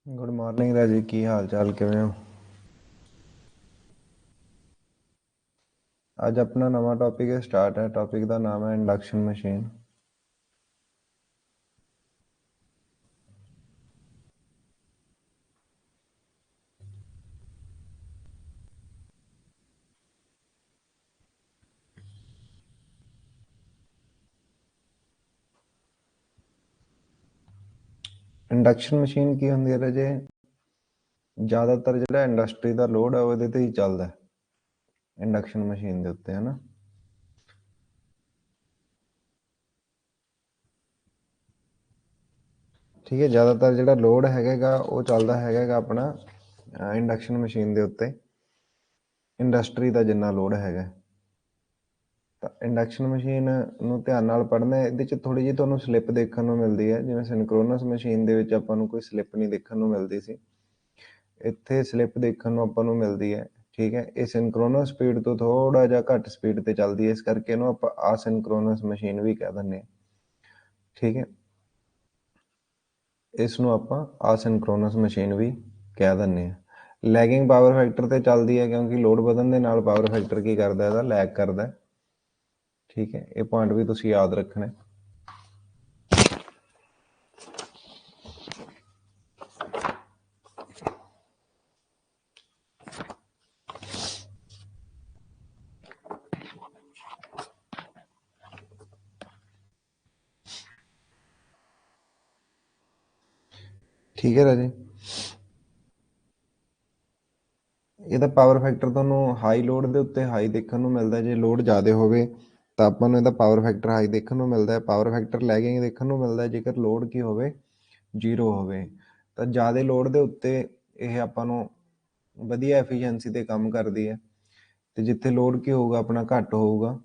Good morning राजी, की हाल चाल किवें हो? ਅੱਜ ਆਪਣਾ ਨਵਾਂ ਟੌਪਿਕ ਸਟਾਰਟ ਹੈ। ਟੌਪਿਕ ਦਾ ਨਾਮ ਹੈ ਇੰਡਕਸ਼ਨ ਮਸ਼ੀਨ। ਇੰਡਕਸ਼ਨ ਮਸ਼ੀਨ ਕੀ ਹੁੰਦੀ ਹੈ ਰਾਜੇ? ਜ਼ਿਆਦਾਤਰ ਜਿਹੜਾ ਇੰਡਸਟਰੀ ਦਾ ਲੋਡ ਹੈ ਉਹਦੇ ਤੇ ਹੀ ਚੱਲਦਾ, ਇੰਡਕਸ਼ਨ ਮਸ਼ੀਨ ਦੇ ਉੱਤੇ, ਹੈ ਨਾ। ਠੀਕ ਹੈ, ਜ਼ਿਆਦਾਤਰ ਜਿਹੜਾ ਲੋਡ ਹੈਗਾ ਉਹ ਚੱਲਦਾ ਹੈਗਾ ਆਪਣਾ ਇੰਡਕਸ਼ਨ ਮਸ਼ੀਨ ਦੇ ਉੱਤੇ, ਇੰਡਸਟਰੀ ਦਾ ਜਿੰਨਾ ਲੋਡ ਹੈਗਾ। ਤਾਂ ਇੰਡਕਸ਼ਨ ਮਸ਼ੀਨ ਨੂੰ ਧਿਆਨ ਨਾਲ ਪੜ੍ਹਨਾ। ਇਹਦੇ 'ਚ ਥੋੜ੍ਹੀ ਜਿਹੀ ਤੁਹਾਨੂੰ ਸਲਿੱਪ ਦੇਖਣ ਨੂੰ ਮਿਲਦੀ ਹੈ, ਜਿਵੇਂ ਸਿੰਕਰੋਨਸ ਮਸ਼ੀਨ ਦੇ ਵਿੱਚ ਆਪਾਂ ਨੂੰ ਕੋਈ ਸਲਿੱਪ ਨਹੀਂ ਦੇਖਣ ਨੂੰ ਮਿਲਦੀ ਸੀ, ਇੱਥੇ ਸਲਿੱਪ ਦੇਖਣ ਨੂੰ ਆਪਾਂ ਨੂੰ ਮਿਲਦੀ ਹੈ। ਠੀਕ ਹੈ, ਇਹ ਸਿੰਕਰੋਨਸ ਸਪੀਡ ਤੋਂ ਥੋੜਾ ਜਿਹਾ ਘੱਟ ਸਪੀਡ ਤੇ ਚੱਲਦੀ ਹੈ, ਇਸ ਕਰਕੇ ਇਹਨੂੰ ਆਪਾਂ ਆਸਿੰਕਰੋਨਸ ਮਸ਼ੀਨ ਵੀ ਕਹਿ ਦਿੰਦੇ ਹਾਂ। ਠੀਕ ਹੈ, ਇਸ ਨੂੰ ਆਪਾਂ ਆਸਿੰਕਰੋਨਸ ਮਸ਼ੀਨ ਵੀ ਕਹਿ ਦਿੰਦੇ ਹਾਂ। ਲੈਗਿੰਗ ਪਾਵਰ ਫੈਕਟਰ ਤੇ ਚੱਲਦੀ ਹੈ, ਕਿਉਂਕਿ ਲੋਡ ਵਧਣ ਦੇ ਨਾਲ ਪਾਵਰ ਫੈਕਟਰ ਕੀ ਕਰਦਾ, ਇਹਦਾ ਲੈਗ ਕਰਦਾ। ਠੀਕ ਹੈ, ਇਹ ਪੁਆਇੰਟ ਵੀ ਤੁਸੀਂ ਯਾਦ ਰੱਖਣਾ। ਠੀਕ ਹੈ ਰਾਜੇ, ਇਹਦਾ ਪਾਵਰ ਫੈਕਟਰ ਤੁਹਾਨੂੰ ਹਾਈ ਲੋਡ ਦੇ ਉੱਤੇ ਹਾਈ ਦੇਖਣ ਨੂੰ ਮਿਲਦਾ। ਜੇ ਲੋਡ ਜ਼ਿਆਦਾ ਹੋਵੇ ਤਾਂ ਆਪਾਂ ਨੂੰ ਇਹਦਾ ਪਾਵਰ ਫੈਕਟਰ ਹਾਈ ਦੇਖਣ ਨੂੰ ਮਿਲਦਾ ਹੈ। ਪਾਵਰ ਫੈਕਟਰ ਲੈਗਿੰਗ ਦੇਖਣ ਨੂੰ ਮਿਲਦਾ ਜੇਕਰ ਲੋਡ ਕੀ ਹੋਵੇ, 0 ਹੋਵੇ। ਤਾਂ ਜ਼ਿਆਦਾ ਲੋਡ ਦੇ ਉੱਤੇ ਇਹ ਆਪਾਂ ਨੂੰ ਵਧੀਆ ਐਫੀਸ਼ੀਐਂਸੀ ਤੇ ਕੰਮ ਕਰਦੀ ਹੈ, ਤੇ ਜਿੱਥੇ ਲੋਡ ਕੀ ਹੋਊਗਾ ਆਪਣਾ ਘੱਟ ਹੋਊਗਾ,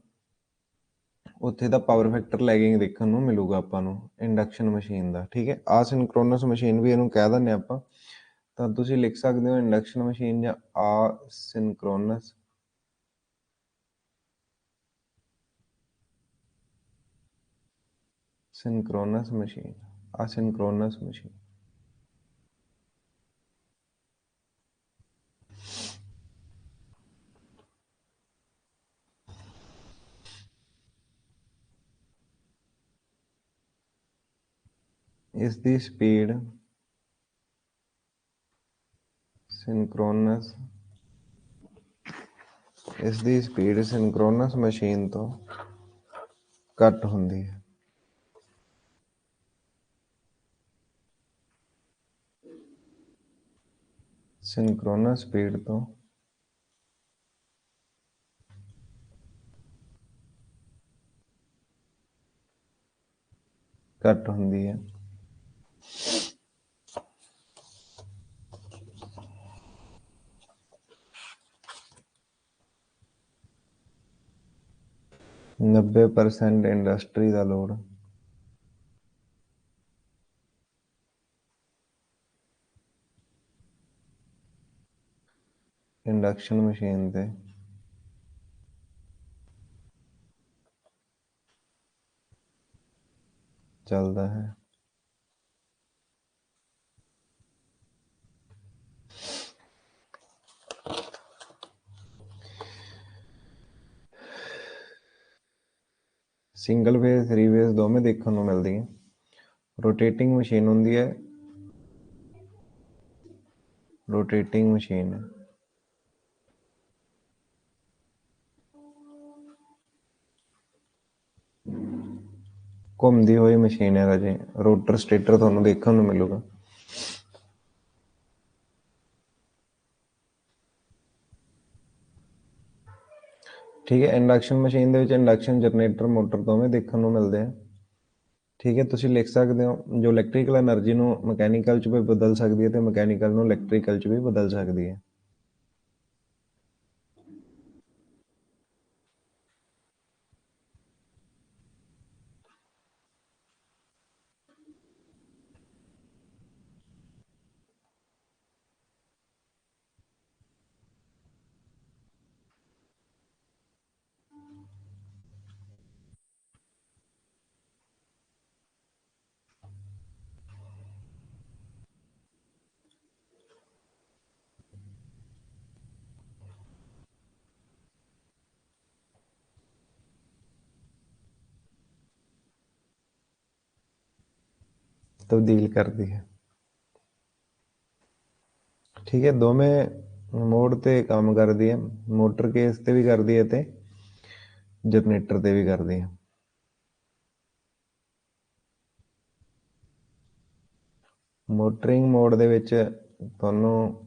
ਉੱਥੇ ਦਾ ਪਾਵਰ ਫੈਕਟਰ ਲੈਗਿੰਗ ਦੇਖਣ ਨੂੰ ਮਿਲੂਗਾ ਆਪਾਂ ਨੂੰ ਇੰਡਕਸ਼ਨ ਮਸ਼ੀਨ ਦਾ। ਠੀਕ ਹੈ, ਆਸਿੰਕਰੋਨਸ ਮਸ਼ੀਨ ਵੀ ਇਹਨੂੰ ਕਹਿ ਦਿੰਦੇ ਆਪਾਂ। ਤਾਂ ਤੁਸੀਂ ਲਿਖ ਸਕਦੇ ਹੋ ਇੰਡਕਸ਼ਨ ਮਸ਼ੀਨ ਜਾਂ ਆਸਿੰਕਰੋਨਸ ਸਿੰਕਰੋਨਸ ਮਸ਼ੀਨ, ਆਸਿੰਕਰੋਨਸ ਮਸ਼ੀਨ। ਇਸ ਦੀ ਸਪੀਡ ਸਿੰਕਰੋਨਸ, ਇਸ ਦੀ ਸਪੀਡ ਸਿੰਕਰੋਨਸ ਮਸ਼ੀਨ ਤੋਂ ਘੱਟ ਹੁੰਦੀ ਹੈ। ਸਿੰਕਰੋਨਸ ਸਪੀਡ ਤੋਂ ਘੱਟ ਹੁੰਦੀ ਹੈ। ਨੱਬੇ % ਇੰਡਸਟਰੀ ਦਾ ਲੋਡ ਇੰਡਕਸ਼ਨ ਮਸ਼ੀਨ ਤੇ ਚੱਲਦਾ ਹੈ। ਸਿੰਗਲ ਫੇਜ਼, 3 ਫੇਜ਼ ਦੋਵੇਂ ਦੇਖਣ ਨੂੰ ਮਿਲਦੀਆਂ। ਰੋਟੇਟਿੰਗ ਮਸ਼ੀਨ ਹੁੰਦੀ ਹੈ, ਰੋਟੇਟਿੰਗ ਮਸ਼ੀਨ ਘੁੰਮਦੀ ਹੋਈ ਮਸ਼ੀਨ ਹੈ ਰਾਜੇ, ਰੋਟਰ ਸਟੇਟਰ ਤੁਹਾਨੂੰ ਦੇਖਣ ਨੂੰ ਮਿਲੂਗਾ। ਠੀਕ ਹੈ, ਇੰਡਕਸ਼ਨ ਮਸ਼ੀਨ ਦੇ ਵਿੱਚ ਇੰਡਕਸ਼ਨ ਜਨਰੇਟਰ ਮੋਟਰ ਦੋਵੇਂ ਦੇਖਣ ਨੂੰ ਮਿਲਦੇ ਆ। ਠੀਕ ਹੈ, ਤੁਸੀਂ ਲਿਖ ਸਕਦੇ ਹੋ ਜੋ ਇਲੈਕਟ੍ਰੀਕਲ એનર્ਜੀ ਨੂੰ ਮਕੈਨੀਕਲ 'ਚ ਵੀ ਬਦਲ ਸਕਦੀ ਹੈ ਤੇ ਮਕੈਨੀਕਲ ਨੂੰ ਇਲੈਕਟ੍ਰੀਕਲ 'ਚ ਵੀ ਬਦਲ ਸਕਦੀ ਹੈ। ਤਬਦੀਲ ਕਰਦੀ ਹੈ। ਠੀਕ ਹੈ, ਦੋਵੇਂ ਮੋਡ ਤੇ ਕੰਮ ਕਰਦੀ ਹੈ, ਮੋਟਰ ਕੇਸ ਤੇ ਵੀ ਕਰਦੀ ਹੈ ਤੇ ਜਨਰੇਟਰ ਤੇ ਵੀ ਕਰਦੀ ਹੈ। ਮੋਟਰਿੰਗ ਮੋਡ ਦੇ ਵਿੱਚ ਤੁਹਾਨੂੰ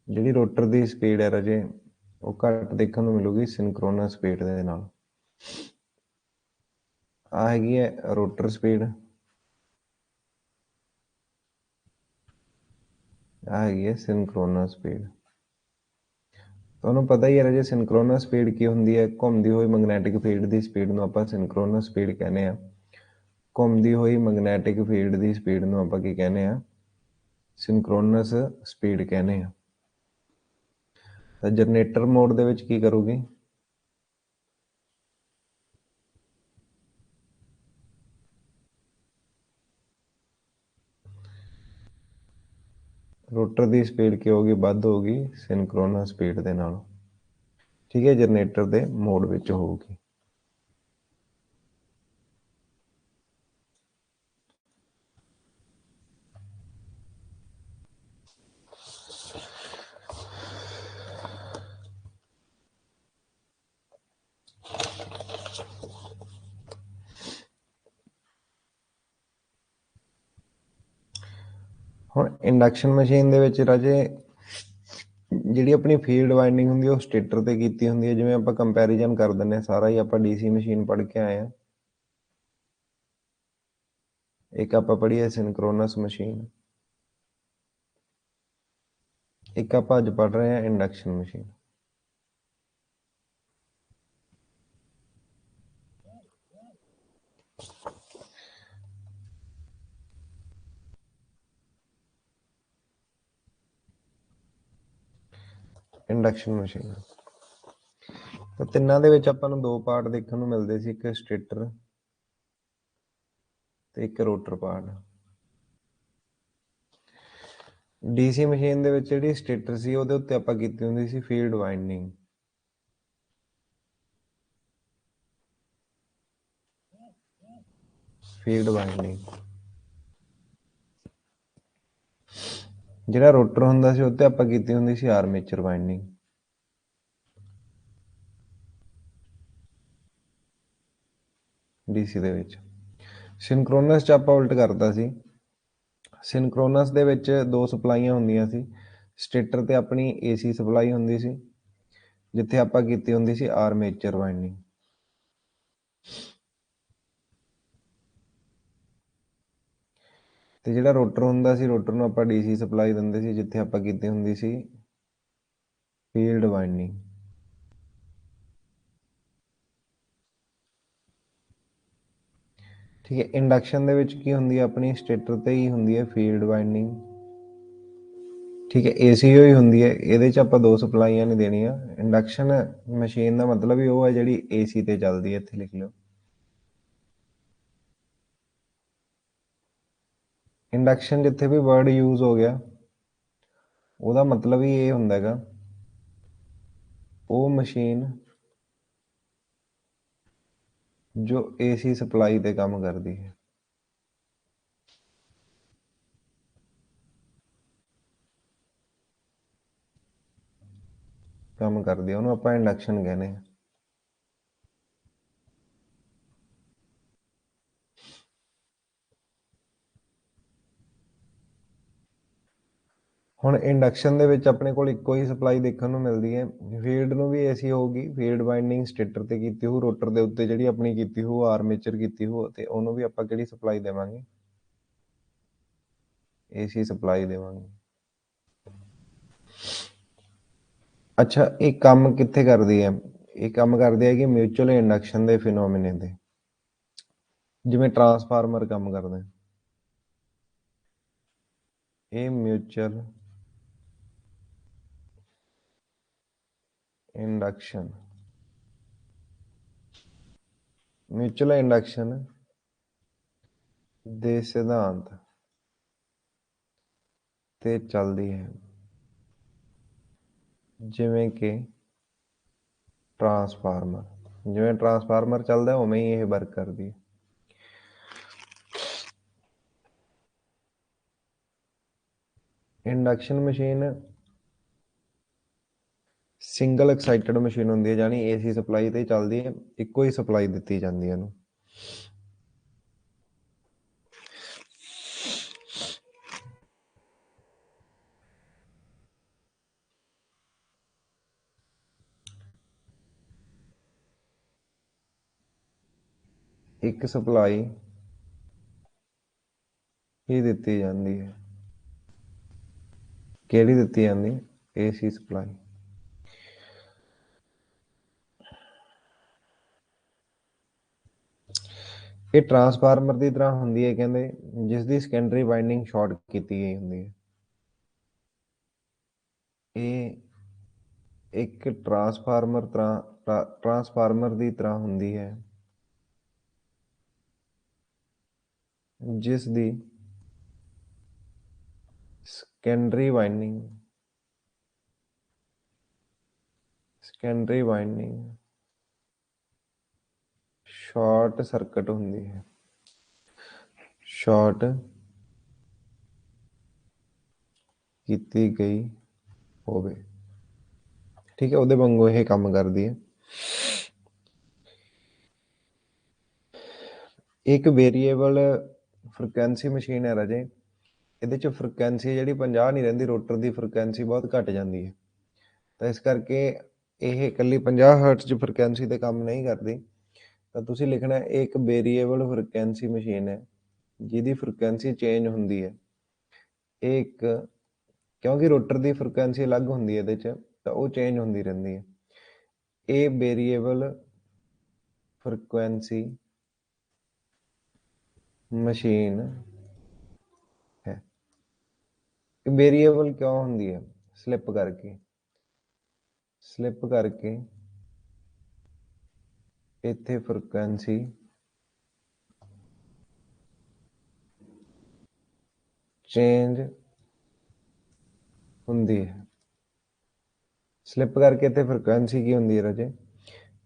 ਜਿਹੜੀ ਰੋਟਰ ਦੀ ਸਪੀਡ ਹੈ ਰਾਜੇ ਉਹ ਘੱਟ ਦੇਖਣ ਨੂੰ ਮਿਲੂਗੀ ਸਿੰਕਰੋਨਸ ਸਪੀਡ ਦੇ ਨਾਲ। ਆ ਹੈਗੀ ਹੈ ਰੋਟਰ ਸਪੀਡ, ਆ ਹੈਗੀ ਹੈ ਸਿੰਕਰੋਨਸ ਸਪੀਡ। ਤੁਹਾਨੂੰ ਪਤਾ ਹੀ ਹੈ ਰਾਜੇ ਸਿੰਕਰੋਨਸ ਸਪੀਡ ਕੀ ਹੁੰਦੀ ਹੈ, ਘੁੰਮਦੀ ਹੋਈ ਮੈਗਨੈਟਿਕ ਫੀਲਡ ਦੀ ਸਪੀਡ ਨੂੰ ਆਪਾਂ ਸਿੰਕਰੋਨਸ ਸਪੀਡ ਕਹਿੰਦੇ ਆ। ਘੁੰਮਦੀ ਹੋਈ ਮੈਗਨੈਟਿਕ ਫੀਲਡ ਦੀ ਸਪੀਡ ਨੂੰ ਆਪਾਂ ਕੀ ਕਹਿੰਦੇ ਆ, ਸਿੰਕਰੋਨਸ ਸਪੀਡ ਕਹਿੰਦੇ ਆ। ਤਾਂ ਜਨਰੇਟਰ ਮੋਡ ਦੇ ਵਿੱਚ ਕੀ ਕਰੂਗੀ, ਰੋਟਰ ਦੀ ਸਪੀਡ ਕੀ ਹੋਗੀ, ਵੱਧ ਹੋਗੀ ਸਿੰਕਰੋਨਸ ਸਪੀਡ ਦੇ ਨਾਲ। ਠੀਕ ਹੈ, ਜਨਰੇਟਰ ਦੇ ਮੋਡ ਵਿੱਚ ਹੋਊਗੀ। ਹੁਣ ਇੰਡਕਸ਼ਨ ਮਸ਼ੀਨ ਦੇ ਵਿੱਚ ਰਾਜੇ ਜਿਹੜੀ ਆਪਣੀ ਫੀਲਡ ਵਾਈਂਡਿੰਗ ਹੁੰਦੀ ਹੈ ਉਹ ਸਟੇਟਰ ਤੇ ਕੀਤੀ ਹੁੰਦੀ ਹੈ। ਜਿਵੇਂ ਆਪਾਂ ਕੰਪੈਰੀਜ਼ਨ ਕਰ ਦਿੰਦੇ ਹਾਂ, ਸਾਰਾ ਹੀ ਆਪਾਂ ਡੀਸੀ ਮਸ਼ੀਨ ਪੜ੍ਹ ਕੇ ਆਏ ਹਾਂ। ਇੱਕ ਆਪਾਂ ਪੜ੍ਹੀ ਹੈ ਸਿੰਕਰੋਨਸ ਮਸ਼ੀਨ, ਇੱਕ ਆਪਾਂ ਅੱਜ ਪੜ੍ਹ ਰਹੇ ਹਾਂ ਇੰਡਕਸ਼ਨ ਮਸ਼ੀਨ। ਇੰਡਕਸ਼ਨ ਮਸ਼ੀਨ ਤਾਂ ਤਿੰਨਾਂ ਦੇ ਵਿੱਚ ਆਪਾਂ ਨੂੰ ਦੋ ਪਾਰਟ ਦੇਖਣ ਨੂੰ ਮਿਲਦੇ ਸੀ, ਇੱਕ ਸਟੇਟਰ ਤੇ ਇੱਕ ਰੋਟਰ ਪਾਰਟ। ਡੀਸੀ ਮਸ਼ੀਨ ਦੇ ਵਿੱਚ ਜਿਹੜੀ ਸਟੇਟਰ ਸੀ ਉਹਦੇ ਉੱਤੇ ਆਪਾਂ ਕੀਤੀ ਹੁੰਦੀ ਸੀ ਫੀਲਡ ਵਾਈਂਡਿੰਗ। Field winding. ਜਿਹੜਾ ਰੋਟਰ ਹੁੰਦਾ ਸੀ ਉੱਤੇ ਆਪਾਂ ਕੀਤੀ ਹੁੰਦੀ ਸੀ ਆਰਮੇਚਰ ਵਾਈਂਡਿੰਗ। ਡੀਸੀ ਦੇ ਵਿੱਚ ਸਿੰਕਰੋਨਸ 'ਚ ਆਪਾਂ ਉਲਟ ਕਰਦਾ ਸੀ। ਸਿੰਕਰੋਨਸ ਦੇ ਵਿੱਚ ਦੋ ਸਪਲਾਈਆਂ ਹੁੰਦੀਆਂ ਸੀ, ਸਟੇਟਰ ਤੇ ਆਪਣੀ ਏਸੀ ਸਪਲਾਈ ਹੁੰਦੀ ਸੀ, ਜਿੱਥੇ ਆਪਾਂ ਕੀਤੀ ਹੁੰਦੀ ਸੀ ਆਰਮੇਚਰ ਵਾਈਂਡਿੰਗ। ਤੇ ਜਿਹੜਾ ਰੋਟਰ ਹੁੰਦਾ ਸੀ, ਰੋਟਰ ਨੂੰ ਆਪਾਂ ਡੀਸੀ ਸਪਲਾਈ ਦਿੰਦੇ ਸੀ, ਜਿੱਥੇ ਆਪਾਂ ਕੀਤੀ ਹੁੰਦੀ ਸੀ ਫੀਲਡ ਵਾਈਂਡਿੰਗ। ਠੀਕ ਹੈ, ਇੰਡਕਸ਼ਨ ਦੇ ਵਿੱਚ ਕੀ ਹੁੰਦੀ ਹੈ, ਆਪਣੀ ਸਟੇਟਰ ਤੇ ਹੀ ਹੁੰਦੀ ਹੈ ਫੀਲਡ ਵਾਈਂਡਿੰਗ। ਠੀਕ ਹੈ, ਏਸੀ ਹੋਈ ਹੁੰਦੀ ਹੈ, ਇਹਦੇ 'ਚ ਆਪਾਂ ਦੋ ਸਪਲਾਈਆਂ ਨਹੀਂ ਦੇਣੀਆਂ। ਇੰਡਕਸ਼ਨ ਮਸ਼ੀਨ ਦਾ ਮਤਲਬ ਹੀ ਉਹ ਹੈ ਜਿਹੜੀ ਏਸੀ ਤੇ ਚੱਲਦੀ ਹੈ, ਇੱਥੇ ਲਿਖ ਲਿਓ। ਇੰਡਕਸ਼ਨ ਜਿੱਥੇ ਵੀ ਵਰਡ ਯੂਜ਼ ਹੋ ਗਿਆ ਉਹਦਾ ਮਤਲਬ ਹੀ ਇਹ ਹੁੰਦਾ ਹੈਗਾ, ਉਹ ਮਸ਼ੀਨ ਜੋ ਏਸੀ ਸਪਲਾਈ ਤੇ ਕੰਮ ਕਰਦੀ ਹੈ। ਕੰਮ ਕਰਦੀ ਹੈ, ਉਹਨੂੰ ਆਪਾਂ ਇੰਡਕਸ਼ਨ ਕਹਿੰਦੇ ਹਾਂ। ਹੁਣ ਇੰਡਕਸ਼ਨ ਦੇ ਵਿੱਚ ਆਪਣੇ ਕੋਲ ਇੱਕੋ ਹੀ ਸਪਲਾਈ ਦੇਖਣ ਨੂੰ ਮਿਲਦੀ ਹੈ। ਫੀਲਡ ਨੂੰ ਵੀ ਐਸੀ ਹੋਊਗੀ, ਫੀਲਡ ਵਾਈਂਡਿੰਗ ਸਟੇਟਰ ਤੇ ਕੀਤੀ ਹੋਊ, ਰੋਟਰ ਦੇ ਉੱਤੇ ਜਿਹੜੀ ਆਪਣੀ ਕੀਤੀ ਹੋਊ ਆਰਮੇਚਰ ਕੀਤੀ ਹੋਊ, ਤੇ ਉਹਨੂੰ ਵੀ ਆਪਾਂ ਕਿਹੜੀ ਸਪਲਾਈ ਦੇਵਾਂਗੇ, ਏਸੀ ਸਪਲਾਈ ਦੇਵਾਂਗੇ। ਅੱਛਾ, ਇਹ ਕੰਮ ਕਿੱਥੇ ਕਰਦੀ ਹੈ? ਇਹ ਕੰਮ ਕਰਦੇ ਹੈ ਕਿ ਮਿਊਚੁਅਲ ਇੰਡਕਸ਼ਨ ਦੇ ਫਿਨੋਮੀਨੇ ਤੇ, ਜਿਵੇਂ ਟਰਾਂਸਫਾਰਮਰ ਕੰਮ ਕਰਦਾ। ਇਹ ਮਿਊਚੁਅਲ ਇੰਡਕਸ਼ਨ, ਮਿਊਚੁਅਲ ਇੰਡਕਸ਼ਨ ਦੇ ਸਿਧਾਂਤ ਤੇ ਚੱਲਦੀ ਹੈ, ਜਿਵੇਂ ਕਿ ਟਰਾਂਸਫਾਰਮਰ, ਜਿਵੇਂ ਟਰਾਂਸਫਾਰਮਰ ਚੱਲਦਾ ਉਵੇਂ ਹੀ ਇਹ ਵਰਕ ਕਰਦੀ ਹੈ। Induction machine single excited machine ਹੁੰਦੀ ਹੈ, ਜਾਨੀ ਏਸੀ ਸਪਲਾਈ ਤੇ ਚੱਲਦੀ ਹੈ, ਇੱਕੋ ਹੀ ਸਪਲਾਈ ਦਿੱਤੀ ਜਾਂਦੀ ਹੈ ਇਹਨੂੰ। ਇੱਕ ਸਪਲਾਈ ਹੀ ਦਿੱਤੀ ਜਾਂਦੀ ਹੈ। ਕਿਹੜੀ ਦਿੱਤੀ ਜਾਂਦੀ ਹੈ? AC supply. ਇਹ ਟਰਾਂਸਫਾਰਮਰ ਦੀ ਤਰ੍ਹਾਂ ਹੁੰਦੀ ਹੈ, ਕਹਿੰਦੇ, ਜਿਸ ਦੀ ਸੈਕੰਡਰੀ ਵਾਈਂਡਿੰਗ ਸ਼ਾਰਟ ਕੀਤੀ ਗਈ ਹੁੰਦੀ ਹੈ। ਇਹ ਇੱਕ ਟਰਾਂਸਫਾਰਮਰ ਦੀ ਤਰ੍ਹਾਂ ਹੁੰਦੀ ਹੈ, ਜਿਸ ਦੀ ਸੈਕੰਡਰੀ ਵਾਈਂਡਿੰਗ ਸ਼ਾਰਟ ਸਰਕਟ ਹੁੰਦੀ ਹੈ, ਸ਼ਾਰਟ ਕੀਤੀ ਗਈ ਹੋਵੇ। ਠੀਕ ਹੈ, ਉਹਦੇ ਵਾਂਗੂ ਇਹ ਕੰਮ ਕਰਦੀ ਹੈ। ਇੱਕ ਵੇਰੀਏਬਲ ਫ੍ਰੀਕੁਐਂਸੀ ਮਸ਼ੀਨ ਹੈ ਰਾਜੇ, ਇਹਦੇ 'ਚ ਫ੍ਰੀਕੁਐਂਸੀ ਜਿਹੜੀ 50 ਨਹੀਂ ਰਹਿੰਦੀ, ਰੋਟਰ ਦੀ ਫ੍ਰੀਕੁਐਂਸੀ ਬਹੁਤ ਘੱਟ ਜਾਂਦੀ ਹੈ, ਤਾਂ ਇਸ ਕਰਕੇ ਇਹ ਇਕੱਲੀ 50 ਹਰਟਜ਼ 'ਚ ਫ੍ਰੀਕੁਐਂਸੀ ਤੇ ਕੰਮ ਨਹੀਂ ਕਰਦੀ। ਤਾਂ ਤੁਸੀਂ ਲਿਖਣਾ ਇਹ ਇੱਕ ਵੇਰੀਏਬਲ ਫ੍ਰੀਕੁਐਂਸੀ ਮਸ਼ੀਨ ਹੈ, ਜਿਹਦੀ ਫ੍ਰੀਕੁਐਂਸੀ ਚੇਂਜ ਹੁੰਦੀ ਹੈ। ਇਹ ਇੱਕ, ਕਿਉਂਕਿ ਰੋਟਰ ਦੀ ਫ੍ਰੀਕੁਐਂਸੀ ਅਲੱਗ ਹੁੰਦੀ ਹੈ ਇਹਦੇ 'ਚ, ਤਾਂ ਉਹ ਚੇਂਜ ਹੁੰਦੀ ਰਹਿੰਦੀ ਹੈ। ਇਹ ਵੇਰੀਏਬਲ ਫ੍ਰੀਕੁਐਂਸੀ ਮਸ਼ੀਨ ਹੈ। ਵੇਰੀਏਬਲ ਕਿਉਂ ਹੁੰਦੀ ਹੈ? ਸਲਿੱਪ ਕਰਕੇ ਇੱਥੇ ਫ੍ਰੀਕੁਐਂਸੀ ਚੇਂਜ ਹੁੰਦੀ ਹੈ। ਸਲਿੱਪ ਕਰਕੇ ਇੱਥੇ ਫ੍ਰੀਕੁਐਂਸੀ ਕੀ ਹੁੰਦੀ ਹੈ ਰਾਜੇ?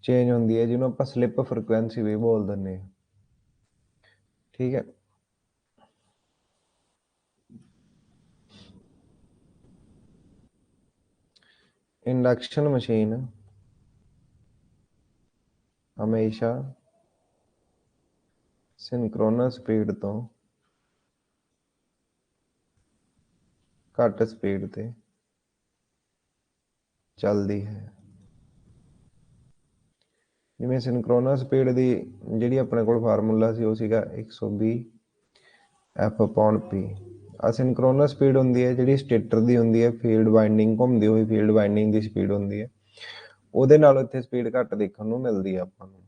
ਚੇਂਜ ਹੁੰਦੀ ਹੈ, ਜਿਹਨੂੰ ਆਪਾਂ ਸਲਿੱਪ ਫ੍ਰੀਕੁਐਂਸੀ ਵੀ ਬੋਲ ਦਿੰਦੇ ਹਾਂ। ਠੀਕ ਹੈ। ਇੰਡਕਸ਼ਨ ਮਸ਼ੀਨ ਹਮੇਸ਼ਾ ਸਿੰਕਰੋਨਸ ਸਪੀਡ ਤੋਂ ਘੱਟ ਸਪੀਡ ਤੇ ਚੱਲਦੀ ਹੈ। ਜਿਵੇਂ ਸਿੰਕਰੋਨਸ ਸਪੀਡ ਦੀ ਜਿਹੜੀ ਆਪਣੇ ਕੋਲ ਫਾਰਮੂਲਾ ਸੀ ਉਹ ਸੀਗਾ 120 F/P। ਅਸਿੰਕਰੋਨਸ ਸਪੀਡ ਹੁੰਦੀ ਹੈ ਜਿਹੜੀ ਸਟੇਟਰ ਦੀ ਹੁੰਦੀ ਹੈ, ਫੀਲਡ ਵਾਈਂਡਿੰਗ ਘੁੰਮਦੀ ਹੋਈ ਫੀਲਡ ਵਾਈਂਡਿੰਗ ਦੀ ਸਪੀਡ ਹੁੰਦੀ ਹੈ, ਉਹਦੇ ਨਾਲ ਇੱਥੇ ਸਪੀਡ ਘੱਟ ਦੇਖਣ ਨੂੰ ਮਿਲਦੀ ਹੈ ਆਪਾਂ ਨੂੰ।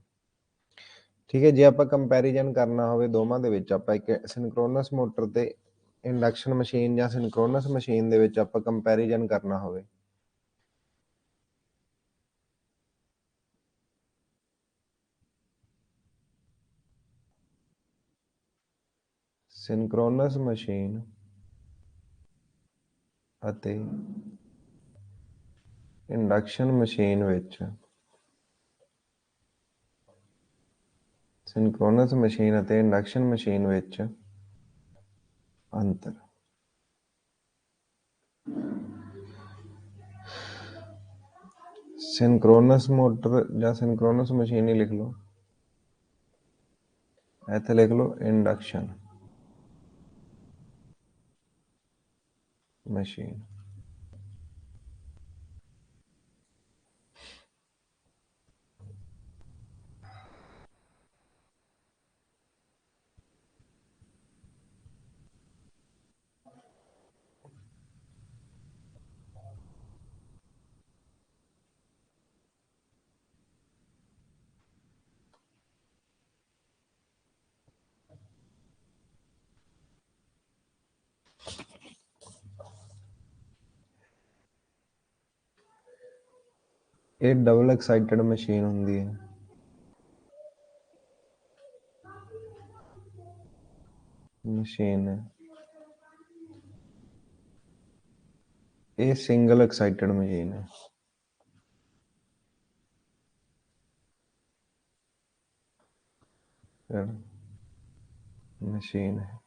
ਠੀਕ ਹੈ, ਜੇ ਆਪਾਂ ਕੰਪੈਰੀਜ਼ਨ ਕਰਨਾ ਹੋਵੇ ਦੋਵਾਂ ਦੇ ਵਿੱਚ, ਆਪਾਂ ਇੱਕ ਸਿੰਕਰੋਨਸ ਮੋਟਰ ਤੇ ਇੰਡਕਸ਼ਨ ਮਸ਼ੀਨ ਜਾਂ ਸਿੰਕਰੋਨਸ ਮਸ਼ੀਨ ਦੇ ਵਿੱਚ ਆਪਾਂ ਕੰਪੈਰੀਜ਼ਨ ਕਰਨਾ ਹੋਵੇ, ਸਿੰਕਰੋਨਸ ਮਸ਼ੀਨ ਅਤੇ ਇੰਡਕਸ਼ਨ ਮਸ਼ੀਨ ਵਿੱਚ ਸਿੰਕਰੋਨਸ ਮਸ਼ੀਨ ਅਤੇ ਇੰਡਕਸ਼ਨ ਮਸ਼ੀਨ ਵਿੱਚ ਅੰਤਰ। ਸਿੰਕਰੋਨਸ ਮੋਟਰ ਜਾਂ ਸਿੰਕਰੋਨਸ ਮਸ਼ੀਨ ਹੀ ਲਿਖ ਲਓ, ਇੱਥੇ ਲਿਖ ਲਓ ਇੰਡਕਸ਼ਨ मशीन। ਇਹ ਡਬਲ ਐਕਸਾਈਟਡ ਮਸ਼ੀਨ ਹੁੰਦੀ ਹੈ। ਮਸ਼ੀਨ ਇਹ ਸਿੰਗਲ ਐਕਸਾਈਟਡ ਮਸ਼ੀਨ ਹੈ। मशीन है।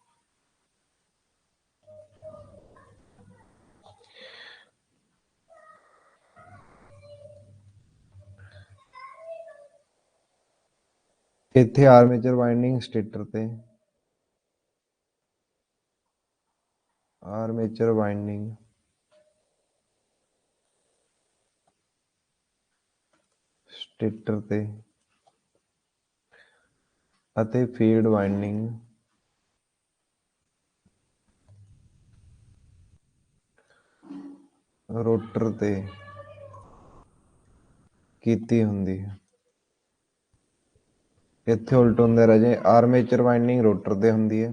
इत्थे आर्मेचर वाइंडिंग स्टेटर ते आर्मेचर वाइंडिंग स्टेटर ते अते फील्ड वाइंडिंग रोटर ते कीती हुंदी है। इत्थे उल्ट हुंदा राजे, आर्मेचर वाइंडिंग रोटर ते हुंदी है,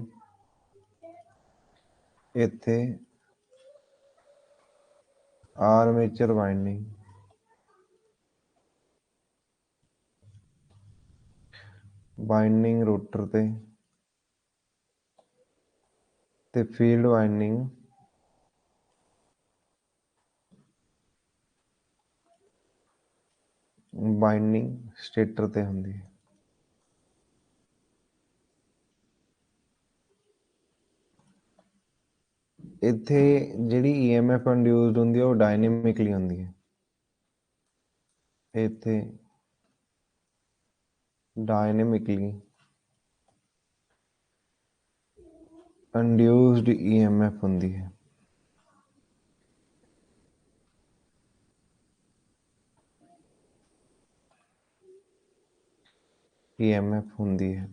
इत्थे आर्मेचर वाइंडिंग वाइंडिंग रोटर ते फील्ड वाइंडिंग वाइंडिंग स्टेटर ते हुंदी है। इत्थे जिहड़ी EMF इंड्यूस्ड हुंदी है वो डायनेमिकली हुंदी है। इत्थे डायनेमिकली इंड्यूस्ड EMF हुंदी है। EMF हुंदी है।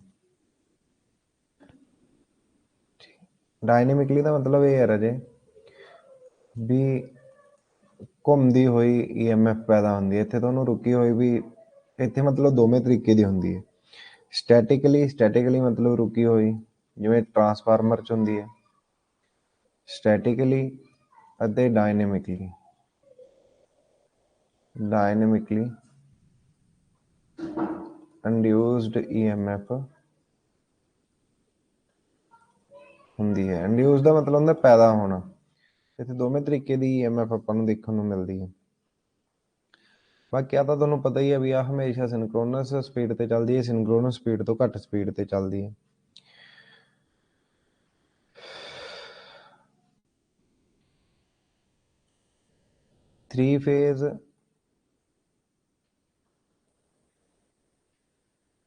डायनेमिकली का मतलब ये है राजे भी घूमती हुई EMF पैदा होंदी है। इत्थे तुहानूं रुकी हुई भी इत्थे मतलब दोवें तरीके दी हुंदी है। स्टैटिकली मतलब रुकी हुई जिवें ट्रांसफार्मर च हुंदी है, स्टैटिकली अते डायनेमिकली इंड्यूस्ड EMF हुंदी है। इंड्यूस का मतलब हुंदा पैदा होना। इत्थे दोवें तरीके की EMF आपां नूं देखण नूं मिलदी है। बाकी आ तां तुहानूं पता ही है भी आ हमेशा सिनक्रोनस स्पीड ते चलदी है, सिनक्रोनस स्पीड तो घट स्पीड ते चलदी है। Three phase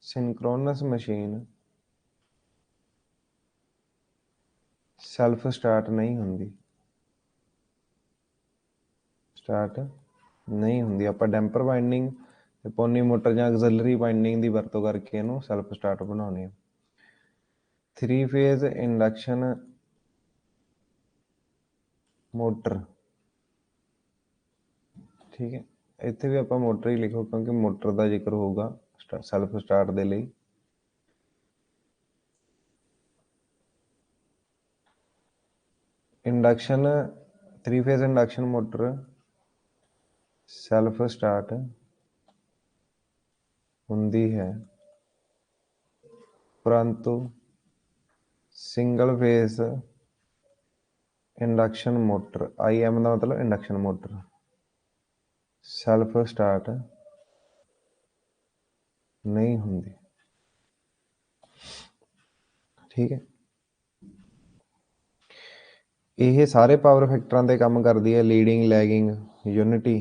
synchronous machine self start नहीं हुंदी, स्टार्ट नहीं हुंदी। आपां डैंपर वाइंडिंग ते पोनी मोटर जां ऑक्सिलरी वाइंडिंग दी वरतों करके इहनूं सैल्फ स्टार्ट बनाउणे। थ्री फेज इंडक्शन मोटर, ठीक है, इत्थे भी आपां मोटर ही लिखो क्योंकि मोटर का जिक्र होगा सैल्फ स्टार्ट दे लई। Induction three phase induction motor self start हुंदी है, परंतु single phase induction motor IM का मतलब इंडक्शन मोटर सैल्फ स्टार्ट नहीं हुंदी, ठीक है। ਇਹ ਸਾਰੇ ਪਾਵਰ ਫੈਕਟਰਾਂ ਤੇ ਕੰਮ ਕਰਦੀ ਹੈ, ਲੀਡਿੰਗ, ਲੈਗਿੰਗ, ਯੂਨਿਟੀ।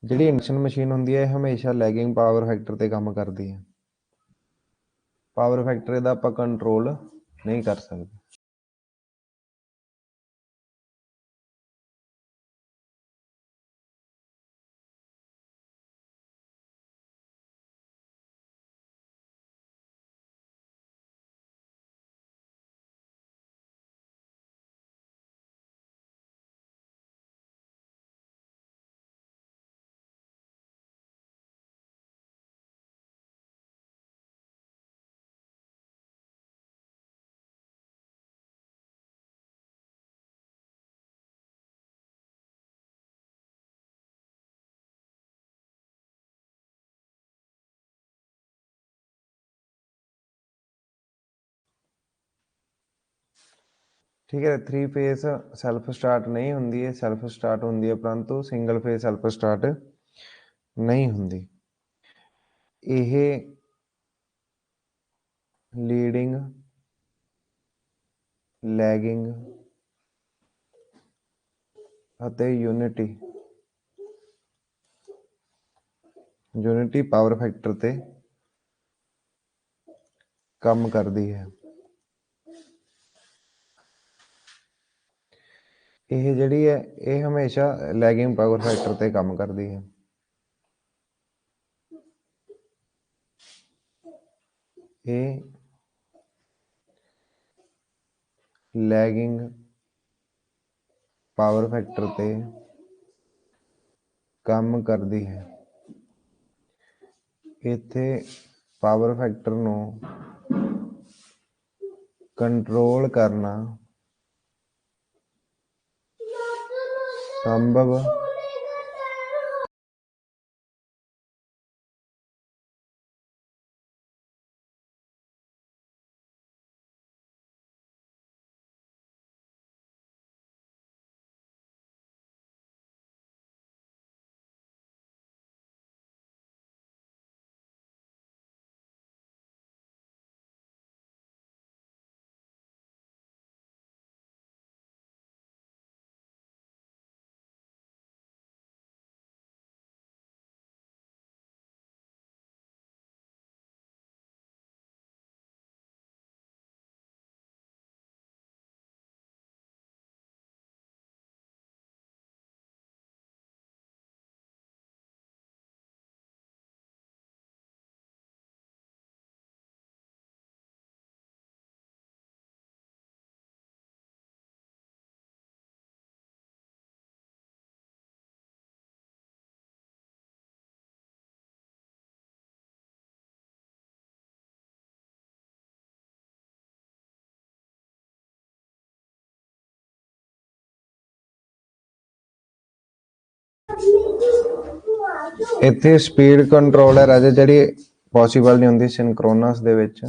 ਜਿਹੜੀ ਇੰਡਕਸ਼ਨ ਮਸ਼ੀਨ ਹੁੰਦੀ ਹੈ ਇਹ ਹਮੇਸ਼ਾ ਲੈਗਿੰਗ ਪਾਵਰ ਫੈਕਟਰ ਤੇ ਕੰਮ ਕਰਦੀ ਹੈ। ਪਾਵਰ ਫੈਕਟਰ ਦਾ ਆਪਾਂ ਕੰਟਰੋਲ ਨਹੀਂ ਕਰ ਸਕਦੇ। ठीक है। 3 फेस सैल्फ स्टार्ट नहीं होंगी है, सैल्फ स्टार्ट होंगी है, परंतु सिंगल फेस सैल्फ स्टार्ट नहीं होंगी। यह लीडिंग, लैगिंग ਅਤੇ यूनिटी पावर फैक्टर ते काम करती है। यह जिहड़ी है यह हमेशा लैगिंग पावर फैक्टर ते काम करती है। ये लैगिंग पावर फैक्टर ते काम करती है। इत्थे पावर फैक्टर नूं कंट्रोल करना संभव इत्थे स्पीड कंट्रोल है राजा जी पॉसीबल नहीं होंगी सिंक्रोनस दे विच।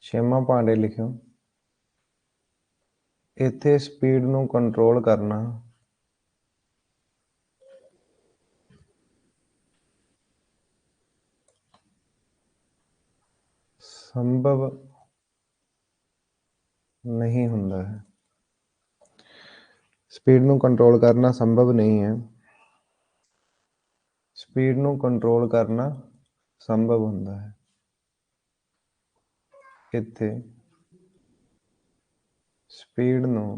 छेमा पांडे लिखियो। इत्थे स्पीड नूं कंट्रोल करना संभव नहीं हुंदा है। स्पीड नूं कंट्रोल करना संभव नहीं है। स्पीड नूं कंट्रोल करना संभव हुंदा है। इत्थे स्पीड नूं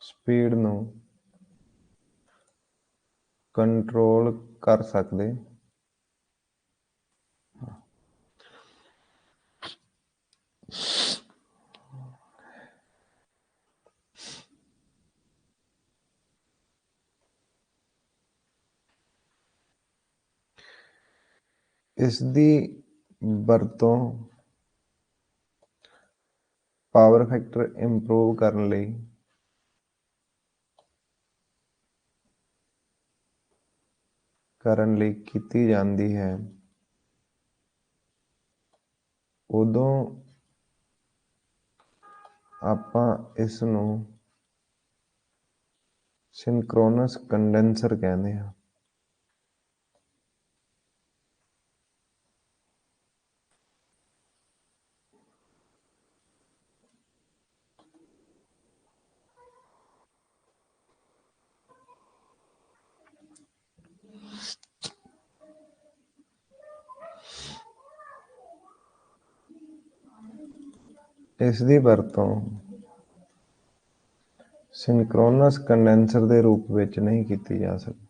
स्पीड नूं कंट्रोल कर सकदे इस दी वरतों पावर फैक्टर इंप्रूव करने लई कीती जाती है। उदों आपां इस नूं सिंक्रोनस कंडेंसर कहते हैं। इसकी वरतों सिंक्रोनस कंडेंसर के रूप में नहीं की जा सकती।